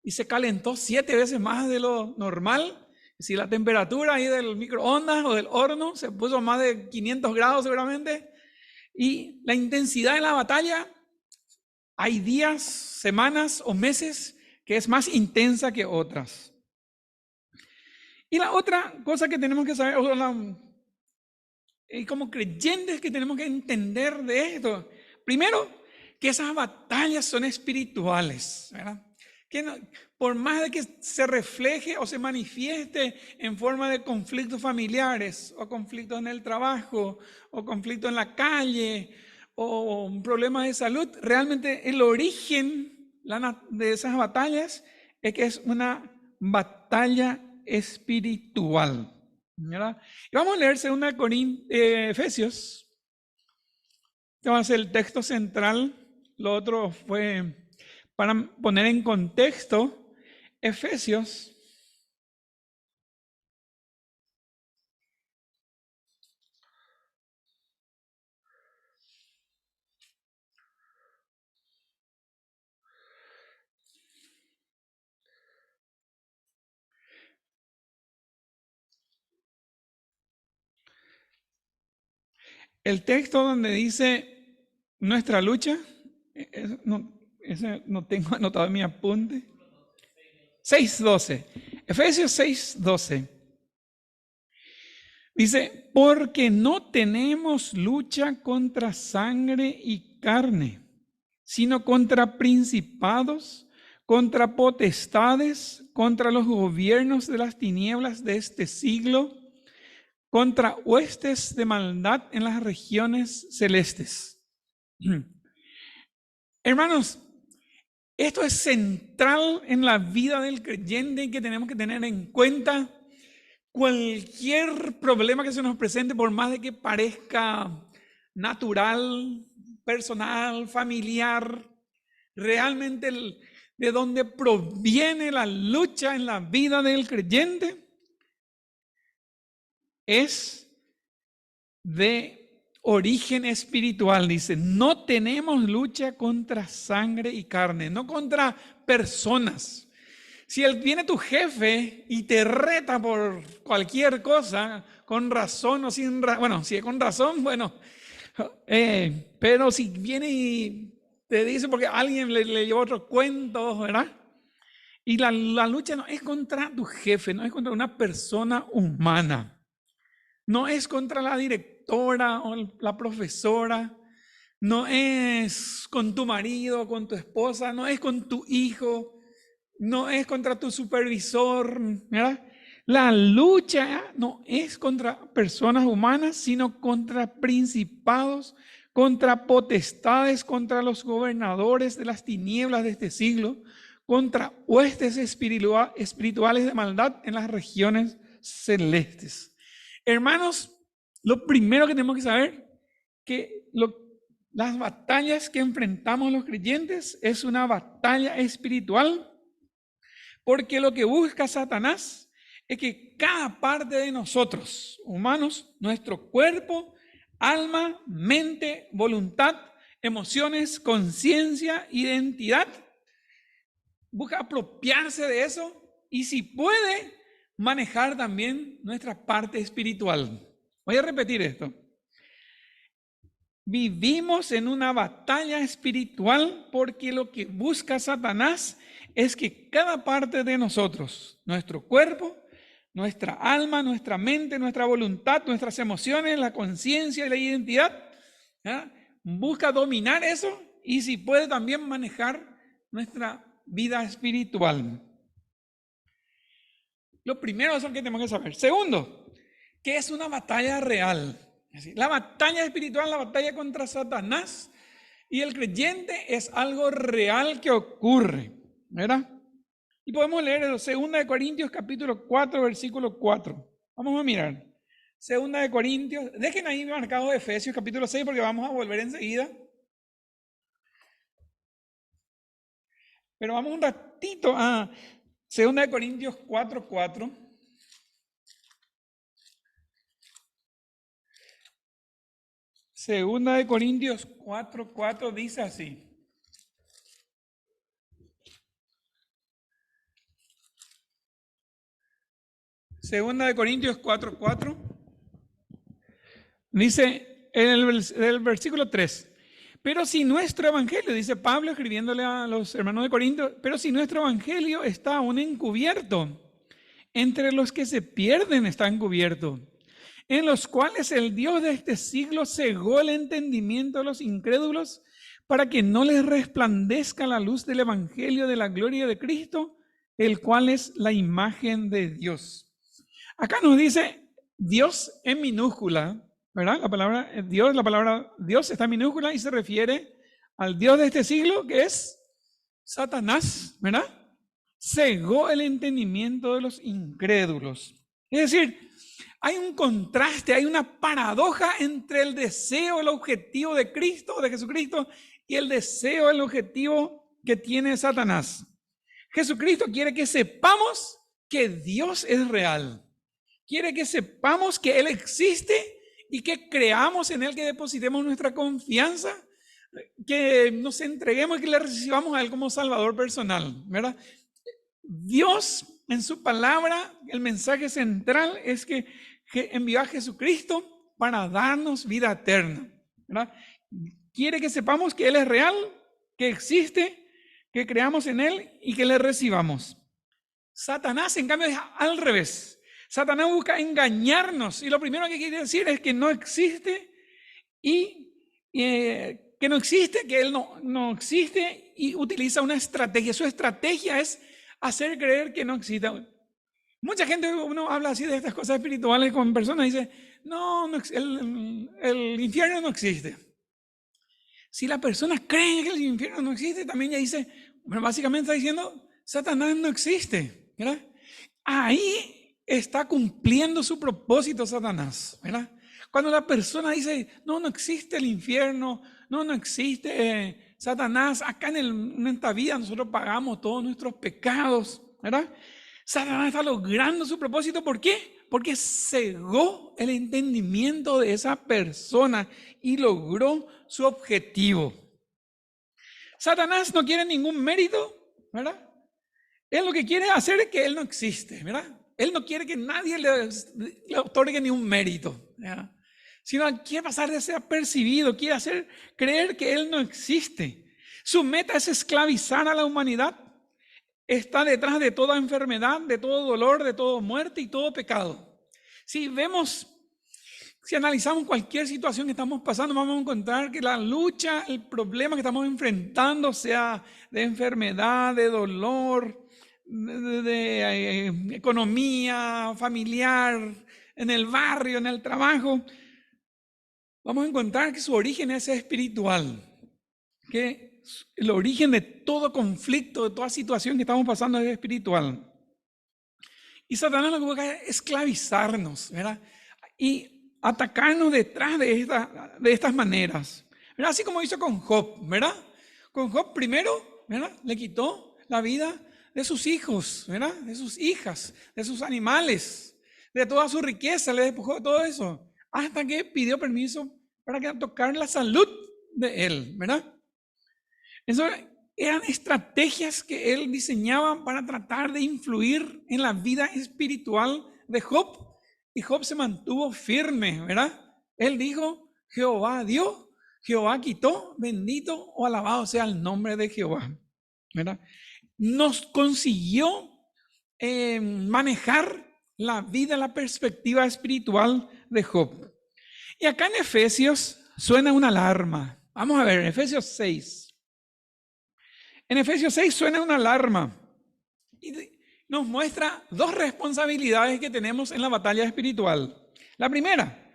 y se calentó 7 veces más de lo normal. Si la temperatura ahí del microondas o del horno se puso más de 500 grados seguramente, y la intensidad de la batalla, hay días, semanas o meses que es más intensa que otras. Y la otra cosa que tenemos que saber, y como creyentes que tenemos que entender de esto, primero, que esas batallas son espirituales, ¿verdad? Que no, por más de que se refleje o se manifieste en forma de conflictos familiares o conflictos en el trabajo o conflictos en la calle o problemas de salud, realmente el origen de esas batallas es que es una batalla espiritual, ¿verdad? Y vamos a leer 2 Efesios. Este va a ser el texto central. Lo otro fue para poner en contexto. Efesios el texto donde dice nuestra lucha, ese no tengo anotado en mi apunte. 6:12. Efesios 6:12. Dice, porque no tenemos lucha contra sangre y carne, sino contra principados, contra potestades, contra los gobiernos de las tinieblas de este siglo, contra huestes de maldad en las regiones celestes. Hermanos, esto es central en la vida del creyente y que tenemos que tener en cuenta. Cualquier problema que se nos presente, por más de que parezca natural, personal, familiar, realmente de donde proviene la lucha en la vida del creyente es de origen espiritual. Dice, no tenemos lucha contra sangre y carne, no contra personas. Si viene tu jefe y te reta por cualquier cosa, con razón o sin razón, bueno, si es con razón, bueno, pero si viene y te dice porque alguien le llevó otro cuento, ¿verdad? Y la lucha no es contra tu jefe, no es contra una persona humana, no es contra la directora o la profesora, no es con tu marido, con tu esposa, no es con tu hijo, no es contra tu supervisor, ¿verdad? La lucha no es contra personas humanas, sino contra principados, contra potestades, contra los gobernadores de las tinieblas de este siglo, contra huestes espirituales de maldad en las regiones celestes. Hermanos, lo primero que tenemos que saber que las batallas que enfrentamos los creyentes es una batalla espiritual. Porque lo que busca Satanás es que cada parte de nosotros, humanos, nuestro cuerpo, alma, mente, voluntad, emociones, conciencia, identidad, busca apropiarse de eso y si puede, manejar también nuestra parte espiritual. Voy a repetir esto. Vivimos en una batalla espiritual porque lo que busca Satanás es que cada parte de nosotros, nuestro cuerpo, nuestra alma, nuestra mente, nuestra voluntad, nuestras emociones, la conciencia y la identidad, ¿ya? Busca dominar eso y si puede también manejar nuestra vida espiritual. Lo primero es lo que tenemos que saber. Segundo, que es una batalla real. La batalla espiritual, la batalla contra Satanás y el creyente es algo real que ocurre, ¿verdad? Y podemos leer en 2 Corintios capítulo 4, versículo 4. Vamos a mirar. 2 Corintios, dejen ahí marcado Efesios capítulo 6 porque vamos a volver enseguida. Pero vamos un ratito a 2 Corintios 4, 4. Segunda de Corintios 4, 4 dice así. Segunda de Corintios 4, 4. Dice en el versículo 3. Pero si nuestro evangelio, dice Pablo escribiéndole a los hermanos de Corinto, pero si nuestro evangelio está aún encubierto, entre los que se pierden está encubierto, en los cuales el Dios de este siglo cegó el entendimiento de los incrédulos para que no les resplandezca la luz del evangelio de la gloria de Cristo, el cual es la imagen de Dios. Acá nos dice Dios en minúscula, ¿verdad? La palabra Dios está en minúscula y se refiere al Dios de este siglo que es Satanás, ¿verdad? Cegó el entendimiento de los incrédulos. Es decir, hay un contraste, hay una paradoja entre el deseo, el objetivo de Cristo, de Jesucristo, y el deseo, el objetivo que tiene Satanás. Jesucristo quiere que sepamos que Dios es real. Quiere que sepamos que Él existe y que creamos en Él, que depositemos nuestra confianza, que nos entreguemos y que le recibamos a Él como Salvador personal, ¿verdad? Dios, en su palabra, el mensaje central es que envió a Jesucristo para darnos vida eterna, ¿verdad? Quiere que sepamos que Él es real, que existe, que creamos en Él y que le recibamos. Satanás, en cambio, es al revés. Satanás busca engañarnos y lo primero que quiere decir es que no existe y que no existe, que Él no existe y utiliza una estrategia. Su estrategia es hacer creer que no existe. Mucha gente, uno habla así de estas cosas espirituales con personas y dice, no, el infierno no existe. Si la persona cree que el infierno no existe, también ya dice, bueno, básicamente está diciendo, Satanás no existe, ¿verdad? Ahí está cumpliendo su propósito Satanás, ¿verdad? Cuando la persona dice, no existe el infierno, no existe Satanás, acá en esta vida nosotros pagamos todos nuestros pecados, ¿verdad? Satanás está logrando su propósito, ¿por qué? Porque cegó el entendimiento de esa persona y logró su objetivo. Satanás no quiere ningún mérito, ¿verdad? Él lo que quiere hacer es que él no existe, ¿verdad? Él no quiere que nadie le otorgue ningún mérito, ¿verdad? Sino quiere pasar desapercibido, quiere hacer creer que él no existe. Su meta es esclavizar a la humanidad. Está detrás de toda enfermedad, de todo dolor, de toda muerte y todo pecado. Si analizamos cualquier situación que estamos pasando, vamos a encontrar que la lucha, el problema que estamos enfrentando, sea de enfermedad, de dolor, de economía familiar, en el barrio, en el trabajo, vamos a encontrar que su origen es espiritual, que el origen de todo conflicto, de toda situación que estamos pasando es espiritual. Y Satanás lo que busca es esclavizarnos, ¿verdad? Y atacarnos detrás de estas maneras, ¿verdad? Así como hizo con Job, ¿verdad? Con Job primero, ¿verdad? Le quitó la vida de sus hijos, ¿verdad? De sus hijas, de sus animales, de toda su riqueza, le despojó de todo eso, hasta que pidió permiso para tocar la salud de él, ¿verdad? Eso eran estrategias que él diseñaba para tratar de influir en la vida espiritual de Job. Y Job se mantuvo firme, ¿verdad? Él dijo, Jehová dio, Jehová quitó, bendito o alabado sea el nombre de Jehová, ¿verdad? Nos consiguió manejar la vida, la perspectiva espiritual de Job. Y acá en Efesios suena una alarma. Vamos a ver, Efesios 6. En Efesios 6 suena una alarma y nos muestra dos responsabilidades que tenemos en la batalla espiritual. La primera,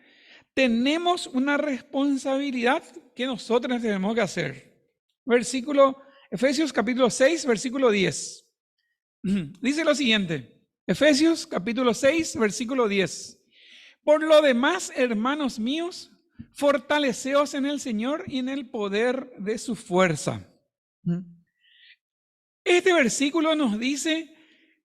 tenemos una responsabilidad que nosotros tenemos que hacer. Efesios capítulo 6, versículo 10. Dice lo siguiente, Efesios capítulo 6, versículo 10. Por lo demás, hermanos míos, fortaleceos en el Señor y en el poder de su fuerza. Este versículo nos dice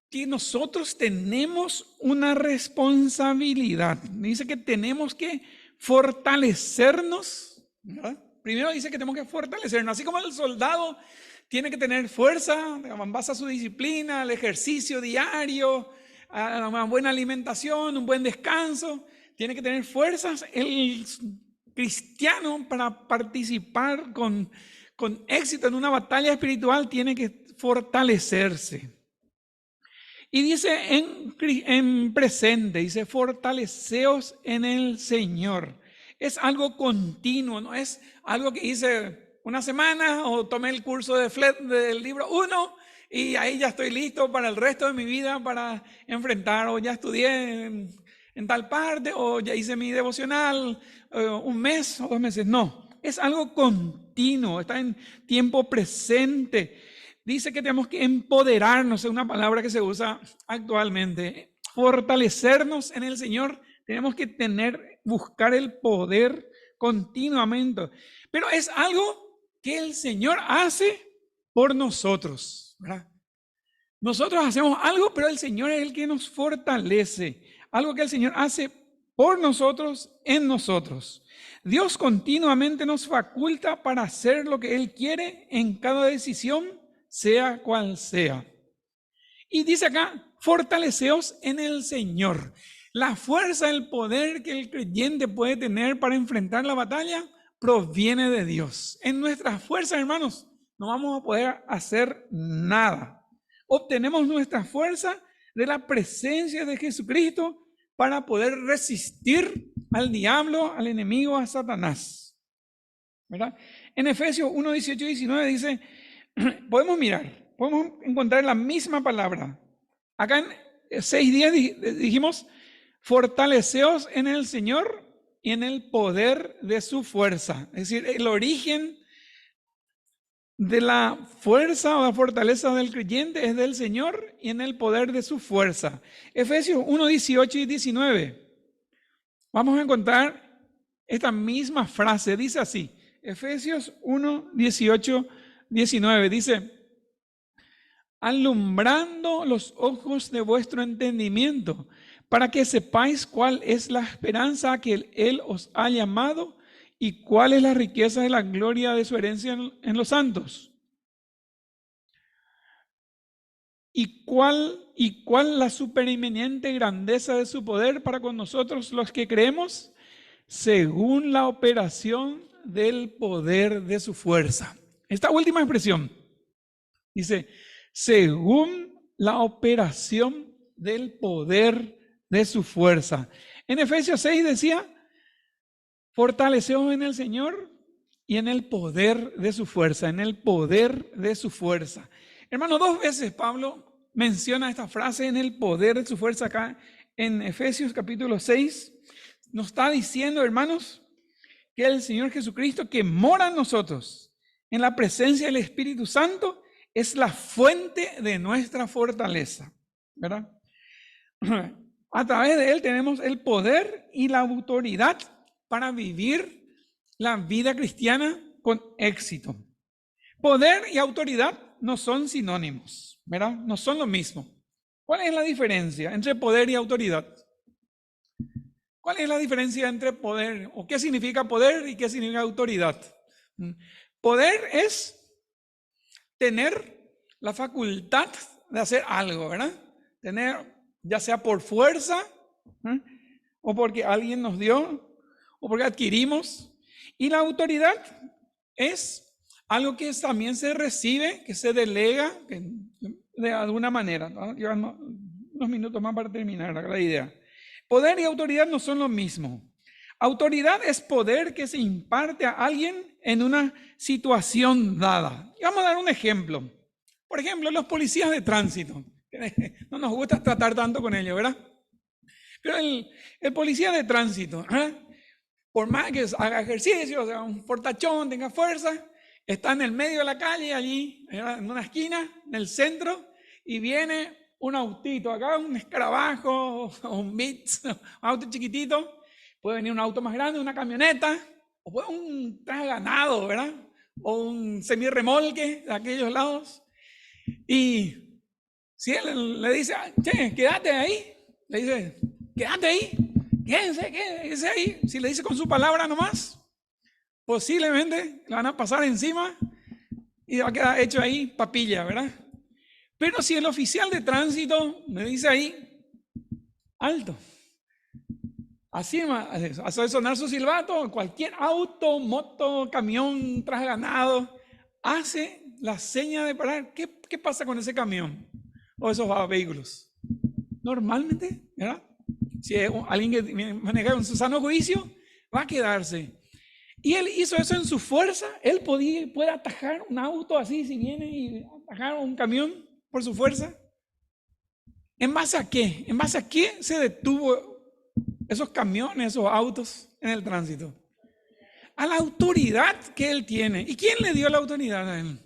que nosotros tenemos una responsabilidad. Dice que tenemos que fortalecernos, ¿verdad? Primero dice que tenemos que fortalecernos, así como el soldado tiene que tener fuerza en base a su disciplina, el ejercicio diario, a una buena alimentación, un buen descanso. Tiene que tener fuerzas el cristiano para participar con éxito en una batalla espiritual, tiene que fortalecerse. Y dice en presente, dice fortaleceos en el Señor. Es algo continuo, no es algo que hice una semana o tomé el curso del libro 1 y ahí ya estoy listo para el resto de mi vida para enfrentar, o ya estudié en tal parte, o ya hice mi devocional un mes o 2 meses. No, es algo continuo, está en tiempo presente. Dice que tenemos que empoderarnos, es una palabra que se usa actualmente. Fortalecernos en el Señor, tenemos que buscar el poder continuamente. Pero es algo que el Señor hace por nosotros, ¿verdad? Nosotros hacemos algo, pero el Señor es el que nos fortalece. Algo que el Señor hace por nosotros, en nosotros. Dios continuamente nos faculta para hacer lo que Él quiere en cada decisión, sea cual sea. Y dice acá, fortaleceos en el Señor. La fuerza, el poder que el creyente puede tener para enfrentar la batalla proviene de Dios. En nuestras fuerzas, hermanos, no vamos a poder hacer nada. Obtenemos nuestra fuerza de la presencia de Jesucristo para poder resistir al diablo, al enemigo, a Satanás, ¿verdad? En Efesios 1, 18 y 19 dice, podemos mirar, podemos encontrar la misma palabra. Acá en 6:10 dijimos, fortaleceos en el Señor y en el poder de su fuerza. Es decir, el origen de la fuerza o la fortaleza del creyente es del Señor y en el poder de su fuerza. Efesios 1:18 y 19. Vamos a encontrar esta misma frase. Dice así, Efesios 1:18, 19. Dice, alumbrando los ojos de vuestro entendimiento, para que sepáis cuál es la esperanza a que Él os ha llamado y cuál es la riqueza de la gloria de su herencia en los santos. Y cuál la supereminente grandeza de su poder para con nosotros los que creemos, según la operación del poder de su fuerza. Esta última expresión dice, según la operación del poder de su fuerza. En Efesios 6 decía, fortaleceos en el Señor y en el poder de su fuerza, en el poder de su fuerza. Hermano, 2 veces Pablo menciona esta frase, en el poder de su fuerza, acá en Efesios capítulo 6. Nos está diciendo, hermanos, que el Señor Jesucristo que mora en nosotros, en la presencia del Espíritu Santo, es la fuente de nuestra fortaleza, ¿verdad? A través de Él tenemos el poder y la autoridad para vivir la vida cristiana con éxito. Poder y autoridad no son sinónimos, ¿verdad? No son lo mismo. ¿Cuál es la diferencia entre poder y autoridad? ¿Cuál es la diferencia entre poder? ¿O qué significa poder y qué significa autoridad? Poder es tener la facultad de hacer algo, ¿verdad? Tener, ya sea por fuerza, o porque alguien nos dio, o porque adquirimos. Y la autoridad es algo que también se recibe, que se delega de alguna manera, ¿no? Llevan unos minutos más para terminar la idea. Poder y autoridad no son lo mismo. Autoridad es poder que se imparte a alguien en una situación dada. Y vamos a dar un ejemplo. Por ejemplo, los policías de tránsito. No nos gusta tratar tanto con ellos, ¿verdad? Pero el policía de tránsito, ¿verdad? Por más que haga ejercicio, o sea, un fortachón, tenga fuerza, está en el medio de la calle, allí, ¿verdad? En una esquina, en el centro, y viene un autito acá, un escarabajo, un Vitz, un auto chiquitito. Puede venir un auto más grande, una camioneta, o puede un traje ganado, ¿verdad? O un semirremolque de aquellos lados. Y si él le dice, che, quédate ahí, le dice, quédate ahí, quédense ahí. Si le dice con su palabra nomás, posiblemente le van a pasar encima y va a quedar hecho ahí papilla, ¿verdad? Pero si el oficial de tránsito me dice ahí, alto, así hace sonar su silbato, cualquier auto, moto, camión, traje ganado, hace la seña de parar. ¿Qué pasa con ese camión o esos vehículos? Normalmente, ¿verdad? Si es alguien que maneja con su sano juicio, va a quedarse. Y él hizo eso en su fuerza. Él puede atajar un auto así, si viene y atajar un camión por su fuerza. ¿En base a qué? ¿En base a qué se detuvo esos camiones, esos autos en el tránsito? A la autoridad que él tiene. ¿Y quién le dio la autoridad a él?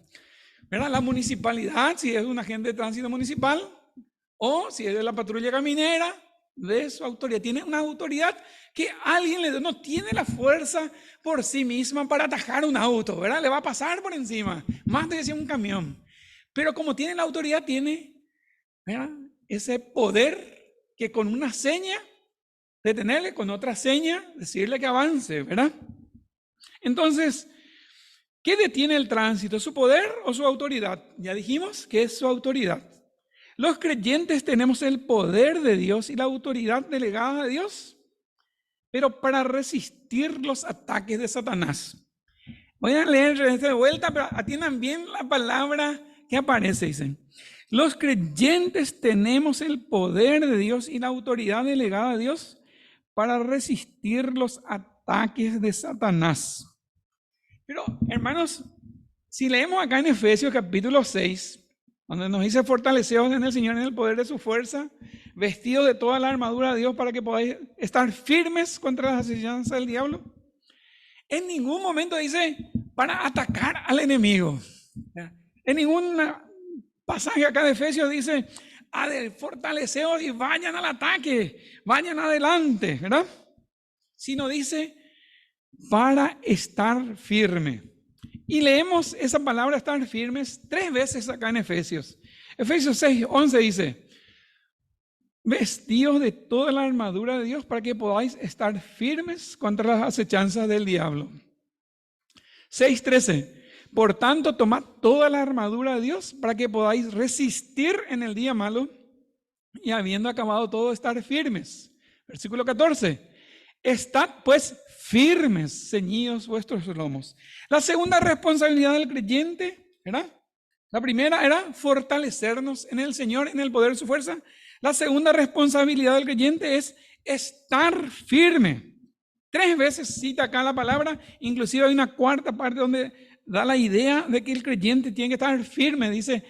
¿Verdad? La municipalidad, si es un agente de tránsito municipal, o si es de la patrulla caminera, de su autoridad. Tiene una autoridad que alguien le dio. No tiene la fuerza por sí misma para atajar un auto, ¿verdad? Le va a pasar por encima, más de que sea un camión. Pero como tiene la autoridad, tiene, ¿verdad?, ese poder que con una seña detenerle, con otra seña decirle que avance, ¿verdad? Entonces, ¿qué detiene el tránsito? ¿Su poder o su autoridad? Ya dijimos que es su autoridad. Los creyentes tenemos el poder de Dios y la autoridad delegada de Dios, pero para resistir los ataques de Satanás. Voy a leer de vuelta, pero atiendan bien la palabra que aparece, dicen. Los creyentes tenemos el poder de Dios y la autoridad delegada de Dios para resistir los ataques de Satanás. Pero, hermanos, Si leemos acá en Efesios capítulo 6, donde nos dice fortaleceos en el Señor en el poder de su fuerza, vestidos de toda la armadura de Dios para que podáis estar firmes contra las acechanzas del diablo. En ningún momento dice para atacar al enemigo. En ningún pasaje acá de Efesios dice fortaleceos y vayan al ataque, vayan adelante, ¿verdad? Sino dice para estar firme. Y leemos esa palabra estar firmes 3 veces acá en Efesios. Efesios 6:11 dice, vestidos de toda la armadura de Dios para que podáis estar firmes contra las acechanzas del diablo. 6:13, por tanto tomad toda la armadura de Dios para que podáis resistir en el día malo y habiendo acabado todo estar firmes. Versículo 14, estad pues firmes, ceñidos vuestros lomos. La segunda responsabilidad del creyente, ¿verdad? La primera era fortalecernos en el Señor, en el poder de su fuerza. La segunda responsabilidad del creyente es estar firme. 3 veces cita acá la palabra, inclusive hay una cuarta parte donde da la idea de que el creyente tiene que estar firme. Dice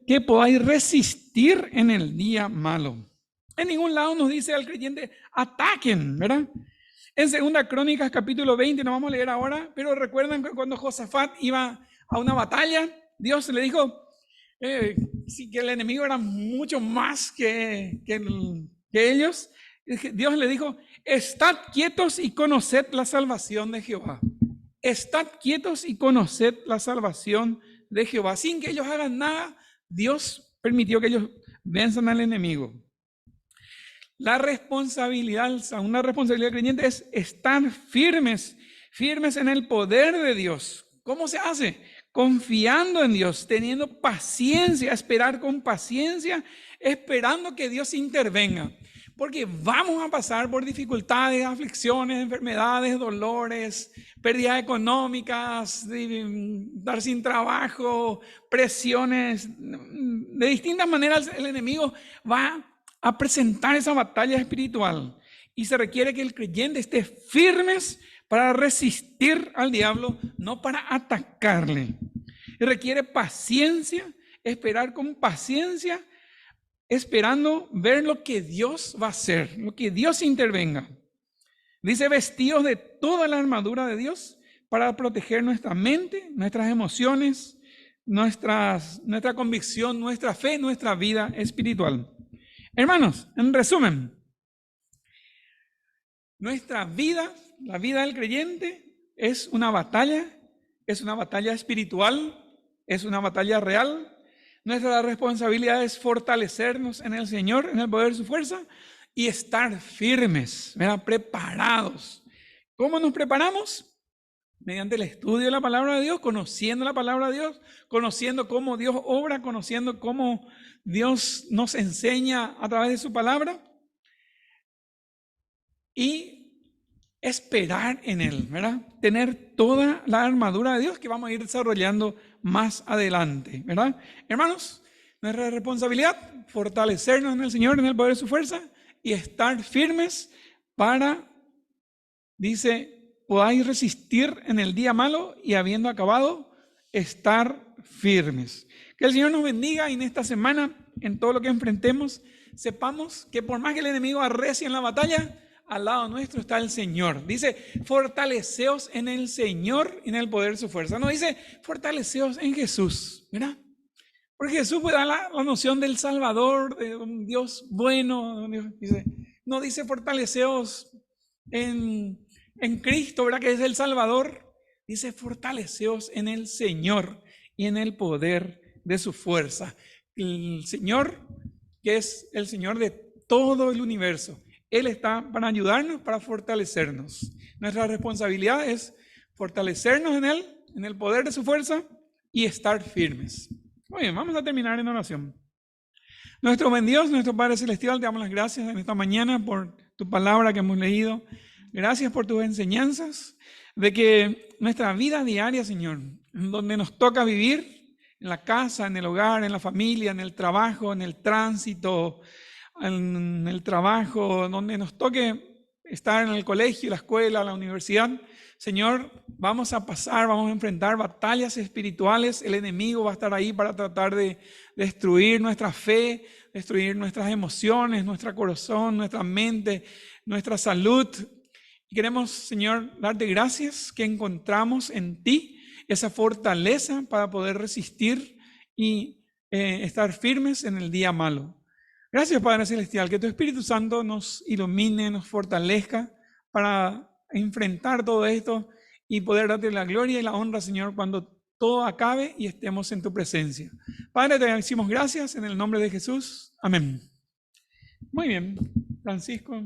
que podáis resistir en el día malo. En ningún lado nos dice al creyente, ataquen, ¿verdad? En 2 Crónicas capítulo 20, no vamos a leer ahora, pero recuerdan que cuando Josafat iba a una batalla, Dios le dijo que el enemigo era mucho más que ellos. Dios le dijo, estad quietos y conoced la salvación de Jehová. Estad quietos y conoced la salvación de Jehová. Sin que ellos hagan nada, Dios permitió que ellos venzan al enemigo. La responsabilidad, una responsabilidad creyente es estar firmes en el poder de Dios. ¿Cómo se hace? Confiando en Dios, teniendo paciencia, esperar con paciencia, esperando que Dios intervenga. Porque vamos a pasar por dificultades, aflicciones, enfermedades, dolores, pérdidas económicas, dar sin trabajo, presiones. De distintas maneras el enemigo va a presentar esa batalla espiritual y se requiere que el creyente esté firmes para resistir al diablo, no para atacarle. Y requiere paciencia, esperar con paciencia, esperando ver lo que Dios va a hacer, lo que Dios intervenga. Dice vestidos de toda la armadura de Dios para proteger nuestra mente, nuestras emociones, nuestra convicción, nuestra fe, nuestra vida espiritual. Hermanos, en resumen, nuestra vida, la vida del creyente, es una batalla espiritual, es una batalla real. Nuestra responsabilidad es fortalecernos en el Señor, en el poder de su fuerza y estar firmes, ¿verdad? Preparados. ¿Cómo nos preparamos? Mediante el estudio de la palabra de Dios, conociendo la palabra de Dios, conociendo cómo Dios obra, conociendo cómo Dios nos enseña a través de su palabra y esperar en Él, ¿verdad? Tener toda la armadura de Dios que vamos a ir desarrollando más adelante, ¿verdad? Hermanos, nuestra responsabilidad, fortalecernos en el Señor, en el poder de su fuerza y estar firmes para, dice, podáis resistir en el día malo y habiendo acabado, estar firmes. Que el Señor nos bendiga y en esta semana, en todo lo que enfrentemos, sepamos que por más que el enemigo arrecie en la batalla, al lado nuestro está el Señor. Dice, fortaleceos en el Señor y en el poder de su fuerza. No dice, fortaleceos en Jesús, ¿verdad? Porque Jesús da la noción del Salvador, de un Dios bueno. No dice fortaleceos en Cristo, ¿verdad? Que es el Salvador. Dice, fortaleceos en el Señor y en el poder de su fuerza. El Señor, que es el Señor de todo el universo. Él está para ayudarnos, para fortalecernos. Nuestra responsabilidad es fortalecernos en Él, en el poder de su fuerza y estar firmes. Muy bien, vamos a terminar en oración. Nuestro buen Dios, nuestro Padre Celestial, te damos las gracias en esta mañana por tu palabra que hemos leído. Gracias por tus enseñanzas, de que nuestra vida diaria, Señor, donde nos toca vivir, en la casa, en el hogar, en la familia, en el trabajo, en el tránsito, en el trabajo, donde nos toque estar en el colegio, la escuela, la universidad, Señor, vamos a pasar, vamos a enfrentar batallas espirituales. El enemigo va a estar ahí para tratar de destruir nuestra fe, destruir nuestras emociones, nuestro corazón, nuestra mente, nuestra salud. Y queremos, Señor, darte gracias que encontramos en ti esa fortaleza para poder resistir y estar firmes en el día malo. Gracias, Padre Celestial, que tu Espíritu Santo nos ilumine, nos fortalezca para enfrentar todo esto y poder darte la gloria y la honra, Señor, cuando todo acabe y estemos en tu presencia. Padre, te decimos gracias en el nombre de Jesús. Amén. Muy bien, Francisco.